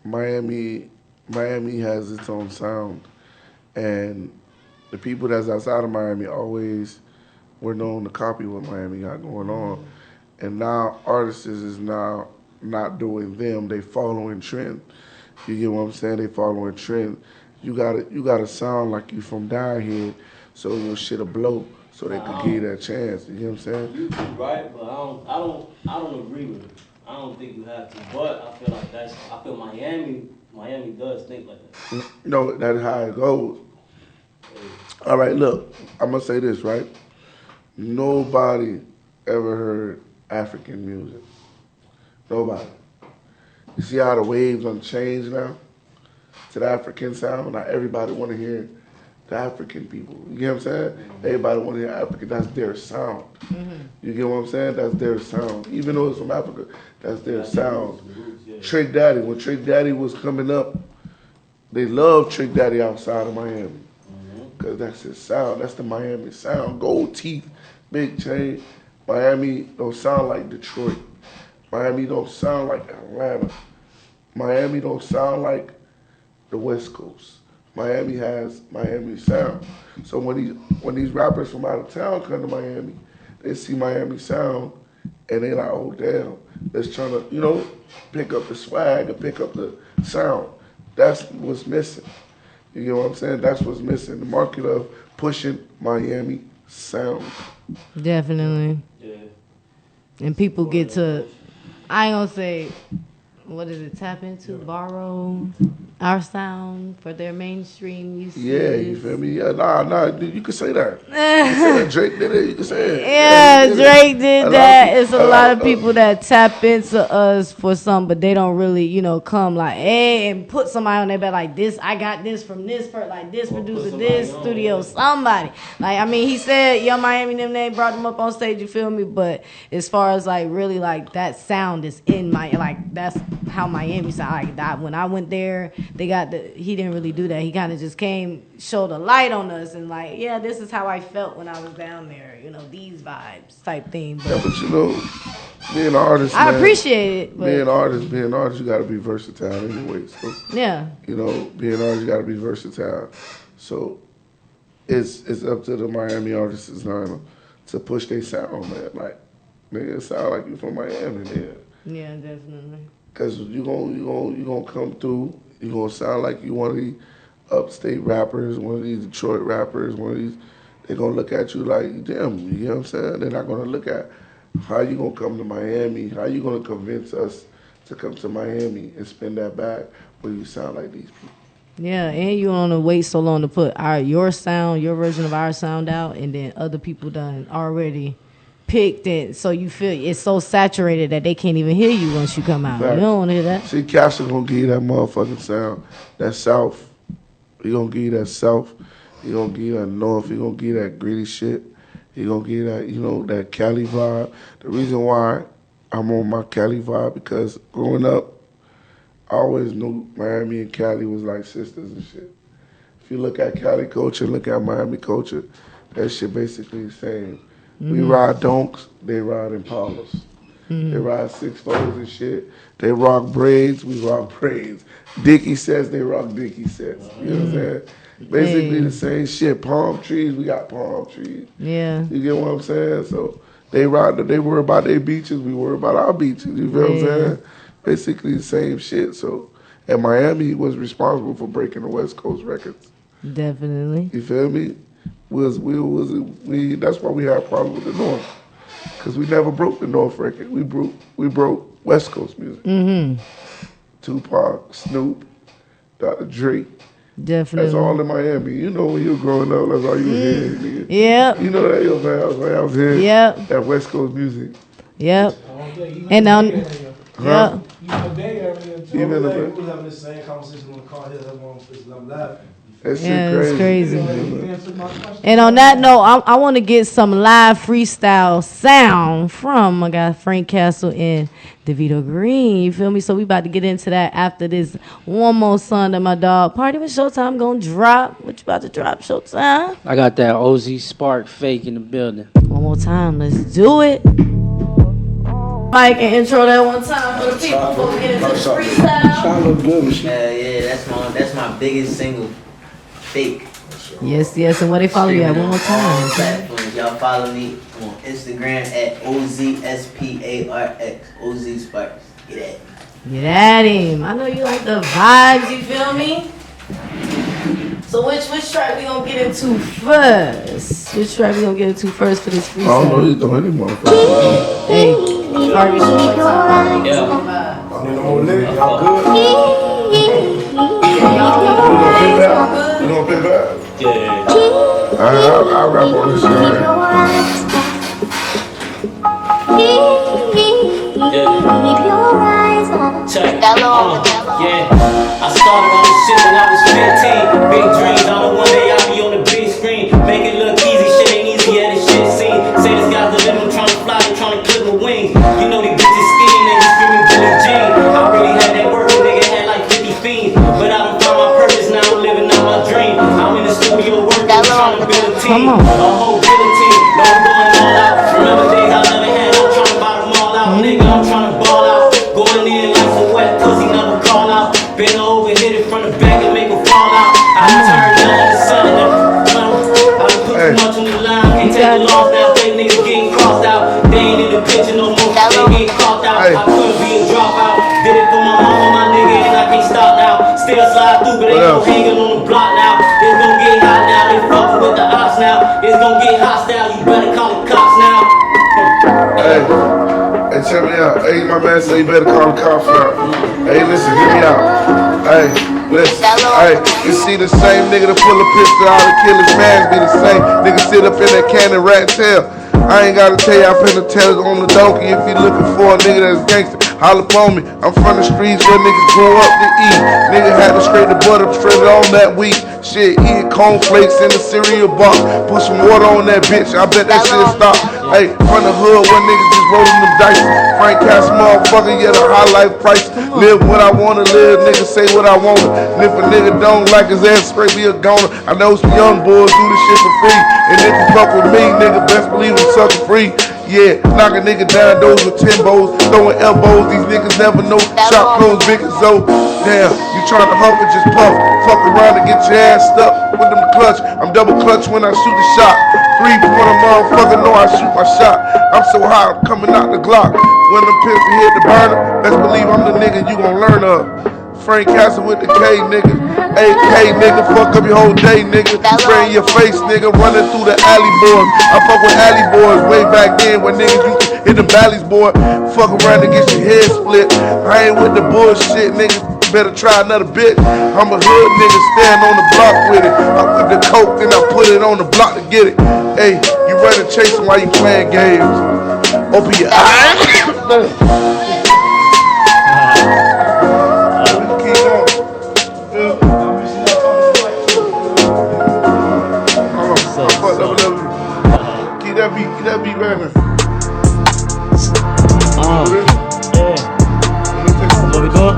Miami has its own sound, and the people that's outside of Miami always were known to copy what Miami got going on, and now artists is now not doing them; they following trend. You get what I'm saying? They following trend. You gotta sound like you from down here, so your shit'll blow, so they could give you that chance. You get what I'm saying? You right, but I don't agree with it. I don't think you have to, but I feel like I feel Miami does think like that. No, that's how it goes. All right, look, I'm gonna say this, right? Nobody ever heard African music. Nobody. You see how the waves done changed now to the African sound? Now everybody want to hear the African people. You get what I'm saying? Everybody want to hear African. That's their sound. You get what I'm saying? That's their sound. Even though it's from Africa, that's their sound. Trick Daddy, when Trick Daddy was coming up, they loved Trick Daddy outside of Miami. Because that's his sound. That's the Miami sound. Gold teeth, big chain. Miami don't sound like Detroit. Miami don't sound like Atlanta. Miami don't sound like the West Coast. Miami has Miami sound. So when these rappers from out of town come to Miami, they see Miami sound and they like, oh damn, let's try to, pick up the swag and pick up the sound. That's what's missing. You get what I'm saying? That's what's missing. The market of pushing Miami sound. Definitely. Yeah. And people get to, I ain't gonna say, what is it, tap into, borrow our sound for their mainstream use. Yeah, you feel me? Yeah, nah, you can say that. You can say that. Drake did it, you can say it. Yeah, Drake did that. It's a lot of people that tap into us for some, but they don't really, come like, hey, and put somebody on their back like this. I got this from this person, like this producer, this studio, somebody. Like, I mean, he said, Young Miami, them, they brought them up on stage, you feel me? But as far as like really like that sound is in my, like that's how Miami sound. Like that, when I went there, he didn't really do that. He kind of just came, showed a light on us and like, yeah, this is how I felt when I was down there, these vibes type thing. But, yeah, but being an artist, I appreciate it. But being an artist, you got to be versatile anyway. So, yeah. Being an artist, you got to be versatile. So it's up to the Miami artists now to push their sound, man. Like, nigga, it sound like you from Miami, man. Yeah, definitely. Cause you gonna come through. You gonna sound like you one of these upstate rappers, one of these Detroit rappers, one of these. They gonna look at you like, damn, you know what I'm saying? They're not gonna look at how you gonna come to Miami. How you gonna convince us to come to Miami and spend that bag where you sound like these people? Yeah, and you don't want to wait so long to put your sound, your version of our sound out, and then other people done already picked it, so you feel it's so saturated that they can't even hear you once you come out. Right. You don't want to hear that. See, Kastle gonna give you that motherfucking sound, that South. He gonna give you that South. He gonna give you that North. He gonna give you that gritty shit. He gonna give you that, that Cali vibe. The reason why I'm on my Cali vibe because growing up, I always knew Miami and Cali was like sisters and shit. If you look at Cali culture, look at Miami culture, that shit basically the same. We ride donks, they ride Impalas. They ride 6'4s and shit. They rock braids, we rock braids. Dickie sets, they rock Dickie sets. You know what I'm saying? Basically the same shit. Palm trees, we got palm trees. Yeah. You get what I'm saying? So they worry about their beaches, we worry about our beaches. You feel what I'm saying? Basically the same shit. So, and Miami was responsible for breaking the West Coast records. Definitely. You feel me? We that's why we had a problem with the North. Because we never broke the North record. We broke West Coast music. Mm-hmm. Tupac, Snoop, Dr. Dre. Definitely. That's all in Miami. You know when you were growing up, that's all you was hearing. Yep. You know that, I was hearing that West Coast music. Yep. And on. Even the Bay Area, we was having the same conversation on the car here. I'm laughing. That shit crazy. And on that note, I want to get some live freestyle sound from my guy Frank Kastle and Davito Green. You feel me? So we about to get into that after this one more song that my dog Party with Showtime gonna drop. What you about to drop, Showtime? I got that OZ Spark fake in the building. One more time, let's do it. Mike, and intro that one time for the people before we get into the freestyle. Yeah, that's my biggest single. Fake. Yes, and where they follow you at one more time. Platforms. Y'all follow me on Instagram at OZSPARX. OZ Sparks. Get at him. I know you like the vibes, you feel me? So which track we gonna get into first? Which track we gonna get into first for this freestyle? I don't know, you don't any motherfucker. Hey, Harvey, Yeah. Y'all good? You gonna play back? Yeah. I'll rap on this shit. Check. Yeah. I started on this shit when I was 15. Big dreams, I know one day I'll be on the big screen. Make it look easy, shit ain't easy, yeah, this shit seem. Say this guy's the limit, I'm trying to fly, they trying to clip my wings. You know these bitches scheme, they just screaming Billie Jean. I really had that work, nigga had like 50 fiends. But I don't find my purpose now, I'm living out my dream. I'm in the studio working, trying to build a team. A whole build team, no I'm going all out. Remember days I never had, I'm trying to buy them all out. Nigga, I'm trying to ball out. Going in like some wet pussy, never call out. Bend over, hit it from the back and make it fall out. I turned down like the sun and I put too much on the line. Can't take the loss now, fake niggas getting crossed out. They ain't in the picture no more, they getting caught out. I couldn't be a dropout. Did it for my mama, my nigga, and I can't stop now. Still slide through, but ain't no hanging on the block now. It's gonna get hot now, they fucking with the ops now. It's gonna get hostile, you better call the cops now. Hey, check me out. Hey, my man say you better call the cops now. Hey, listen, hear me out. Hey, listen. Hey, you see the same nigga that pull a pistol out and kill his man be the same nigga sit up in that cannon rat tail. I ain't gotta tell you, I pin the tails on the donkey if you looking for a nigga that's gangster. Holla upon me. I'm from the streets where niggas grew up to eat. Nigga had to scrape the butter straight on that wheat. Shit, eating cornflakes in the cereal box. Put some water on that bitch. I bet that shit stop. Hey, from the hood where niggas just rolling them dice. Frank Kastle, motherfucker, yeah, the high life price. Live what I wanna live, nigga, say what I want. And if a nigga don't like his ass, straight be a goner. I know some young boys do this shit for free. And if you fuck with me, nigga, best believe I'm sucker free. Yeah, knock a nigga down, those with Timbos, throwing elbows, these niggas never know. Shop clothes big as so. Damn, you trying to hump and just puff. Fuck around and get your ass stuck with them clutch. I'm double clutch when I shoot the shot. 3-point a motherfucker know I shoot my shot. I'm so high, I'm coming out the Glock. When the pistol hit the burner, best believe I'm the nigga you gon' learn of. Frank Kastle with the K, nigga. AK, nigga, fuck up your whole day, nigga. Spray in your face, nigga, running through the alley boys. I fuck with alley boys way back then when niggas used to hit the valleys, boy. Fuck around and get your head split. I ain't with the bullshit, nigga. Better try another bit. I'm a hood nigga, stand on the block with it. I put the coke, then I put it on the block to get it. Hey, you running chasing while you playing games. Open your eyes. Keep that beat right now. What we doing?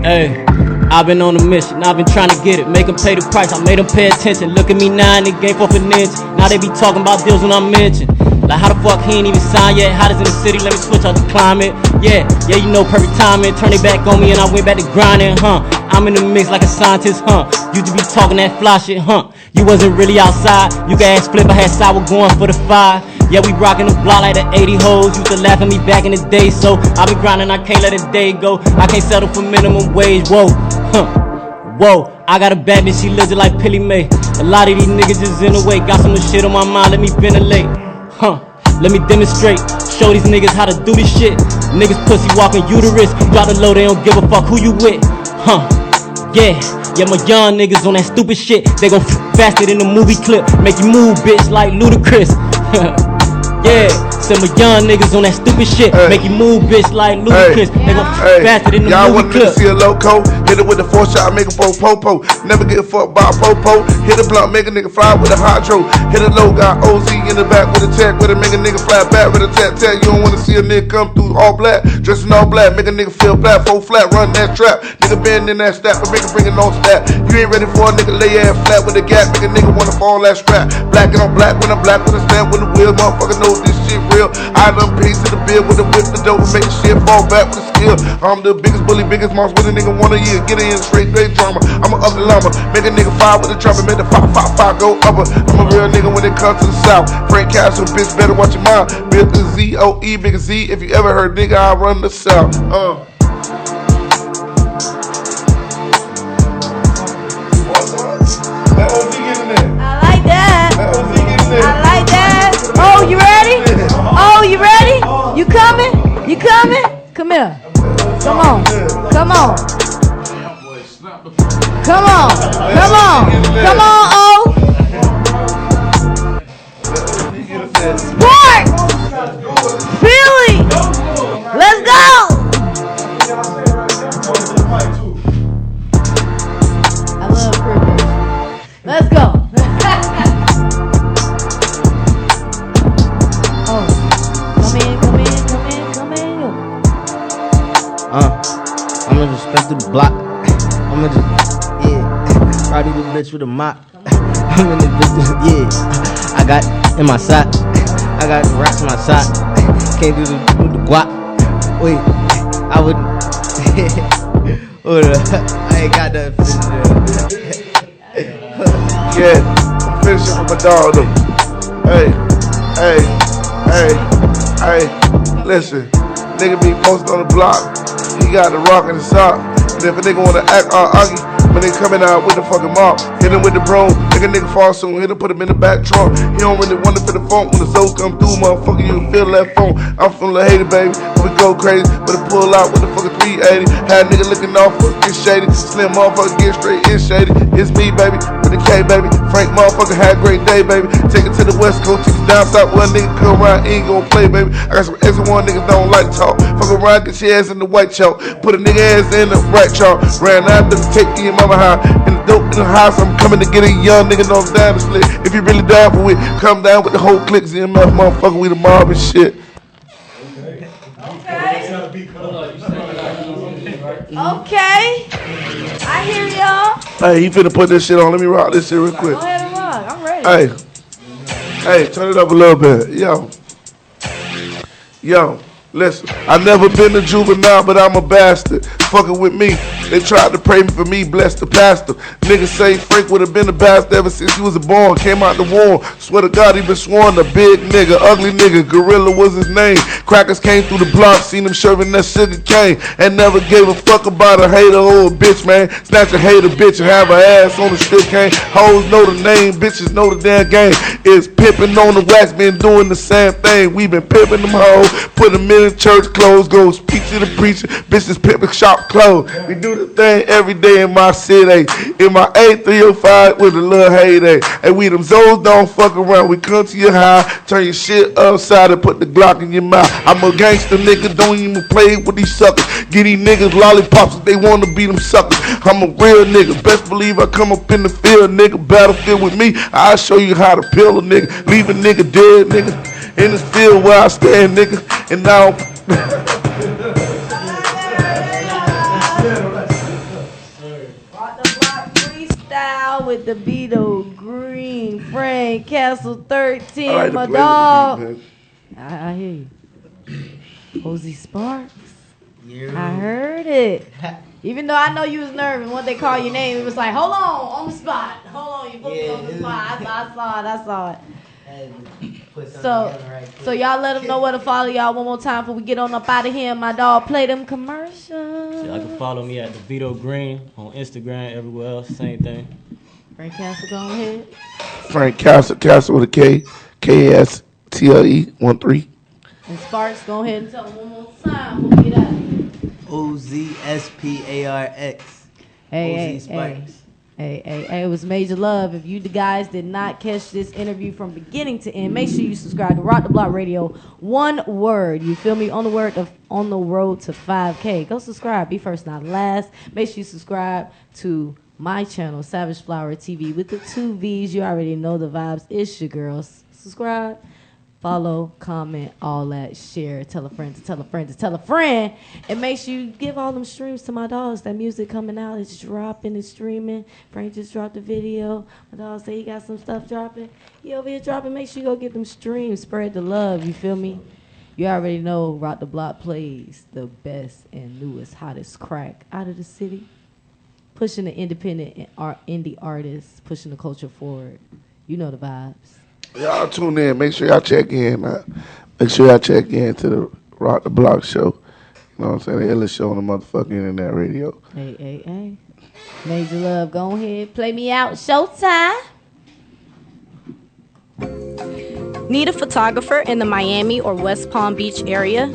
Hey, I've been on a mission, I've been trying to get it, make them pay the price, I made them pay attention. Look at me now and they gave up an inch. Now they be talking about deals when I'm mentioned. Like how the fuck he ain't even signed yet? Hottest in the city, let me switch out the climate. Yeah, you know perfect timing. Turn it back on me and I went back to grinding, I'm in the mix like a scientist, Used to be talking that fly shit, You wasn't really outside. You can ask Flip, I had sour going for the 5. Yeah, we rockin' the block like the 80 hoes. Used to laugh at me back in the day, so I be grinding, I can't let a day go. I can't settle for minimum wage, whoa, whoa. I got a bad bitch, she lives it like Pilly May. A lot of these niggas just in the way. Got so much shit on my mind, let me ventilate. Let me demonstrate. Show these niggas how to do this shit. Niggas pussy walking uterus. Drop the low, they don't give a fuck who you with. Yeah, my young niggas on that stupid shit. They gon' faster than the movie clip. Make you move, bitch, like Ludacris. Yeah, said my young niggas on that stupid shit. Make you move, bitch, like Ludacris. They gon' faster than the y'all movie want to clip. see a loco? Hit it with the 4-shot, make a po-po. Never get fucked by a popo. Hit a blunt, make a nigga fly with a hydro. Hit a low, got OZ in the back with a tech, with a make a nigga fly back with a tat. You don't wanna see a nigga come through all black, dressing all black, make a nigga feel black, full flat, run that trap. Nigga bend in that step, but make a bring it on stat. You ain't ready for a nigga lay ass flat with a gap, make a nigga wanna fall that strap. Black and on black when I'm black with a stamp with a wheel, motherfucker know this shit real. I done piece to the bill with the whip, the dope, make shit fall back with a skill. I'm the biggest bully, biggest monster with a nigga 1 a year. Get in straight drama. I'm a ugly llama, make a nigga fire with a trumpet, make the 5 go upper. I'm a real nigga when it comes to the south. Frank Castle, bitch, better watch your mouth. Big Z-O-E, big Z. If you ever heard nigga, I run the south. Let OZ get in there. I like that. Let OZ get in there. I like that. Oh, you ready? Oh, you ready? You coming? You coming? Come here. Come on. Come on. Come on. Come on. Come on, oh. Sport. Billy. Let's go. I love privilege. Let's go. I'm gonna just step through the block. I'm gonna just, Roddy the bitch with a mop. I'm in the bitch, yeah. I got in my sock. I got rocks in my sock. Can't do the guap. Wait, I would. Hold up. I ain't got that finish. Yeah, I'm finishing with my dog though. Hey, listen. Nigga be posted on the block. He got the rock in the sock. And if a nigga wanna act all ugly, when they coming out with the fucking mop, hit him with the broom, make a nigga fall soon, hit him, put him in the back trunk. He don't really want it for the phone. When the Zoe come through, motherfucker, you feel that phone. I'm from La Haiti, baby. We go crazy, but it pull out with the fucking 380. Had a nigga looking off, get shady. Slim motherfucker, get straight, it's shady. It's me, baby, with the K, baby. Frank motherfucker had a great day, baby. Take it to the West Coast, take it down south. One nigga come around, ain't gon' play, baby. I got some X1 niggas don't like to talk. Fuck around, get your ass in the white chalk. Put a nigga ass in the right chalk. Ran out to take your mama high. In the dope in the house, I'm coming to get a young nigga knows down the split. If you really down for it, come down with the whole clique. ZMF motherfucker, we the mob and shit. Okay. I hear y'all. Hey, he finna put this shit on. Let me rock this shit real quick. Go ahead and rock. I'm ready. Hey, turn it up a little bit. Yo, listen. I never been a juvenile, but I'm a bastard. Fucking with me. They tried to pray for me, bless the pastor. Niggas say Frank would have been a bastard ever since he was born. Came out the womb. Swear to God, he been sworn. A big nigga, ugly nigga. Gorilla was his name. Crackers came through the block, seen him serving that sugar cane, and never gave a fuck about a hater or a bitch, man. Snatch a hater bitch and have her ass on the stick cane. Hoes know the name, bitches know the damn game. It's pimping on the wax, been doing the same thing. We been pimping them hoes, put them in church clothes, go speak to the preacher. Bitches pimping shop clothes. We do the thing every day in my city. In my A305 with a little heyday. And we them Zoes don't fuck around. We come to your house, turn your shit upside and put the Glock in your mouth. I'm a gangster nigga, don't even play with these suckers. Get these niggas lollipops if they wanna beat them suckers. I'm a real nigga, best believe I come up in the field, nigga. Battlefield with me, I'll show you how to peel a nigga. Leave a nigga dead, nigga. In the field where I stand, nigga. And now Freestyle with Davito Green, Frank Kastle13, like my to play dog. with the beat, I hear you. Ozzy Sparks. Yeah. I heard it. Even though I know you was nervous, when they call your name, it was like, hold on the spot. Hold on, you put me on the spot. I saw it. So y'all let them know where to follow y'all one more time before we get on up out of here. My dog play them commercials. Y'all can follow me at Davito Green on Instagram, everywhere else, same thing. Frank Kastle, go ahead. Frank Kastle, Kastle with a K, KSTLE 13. And Sparks, go ahead and tell them one more time before we get out of here. OZSPARX. Hey, OZ Sparks. Hey, it was major love. If you guys did not catch this interview from beginning to end, make sure you subscribe to Rock the Block Radio. One word, you feel me? On the road to 5K. Go subscribe. Be first, not last. Make sure you subscribe to my channel, Savage Flower TV, with the 2 V's. You already know the vibes. It's your girls. Subscribe, follow, comment, all that. Share. Tell a friend to tell a friend to tell a friend. And make sure you give all them streams to my dogs. That music coming out, it's dropping, it's streaming. Frank just dropped a video. My dog say he got some stuff dropping. He over here dropping. Make sure you go get them streams. Spread the love, you feel me? You already know Rock the Block plays the best and newest, hottest crack out of the city. Pushing the independent and indie artists, pushing the culture forward. You know the vibes. Y'all tune in. Make sure y'all check in. Make sure y'all check in to the Rock the Block show. You know what I'm saying? The illest show on the motherfucking internet radio. Hey. Major love, go ahead. Play me out. Showtime. Need a photographer in the Miami or West Palm Beach area?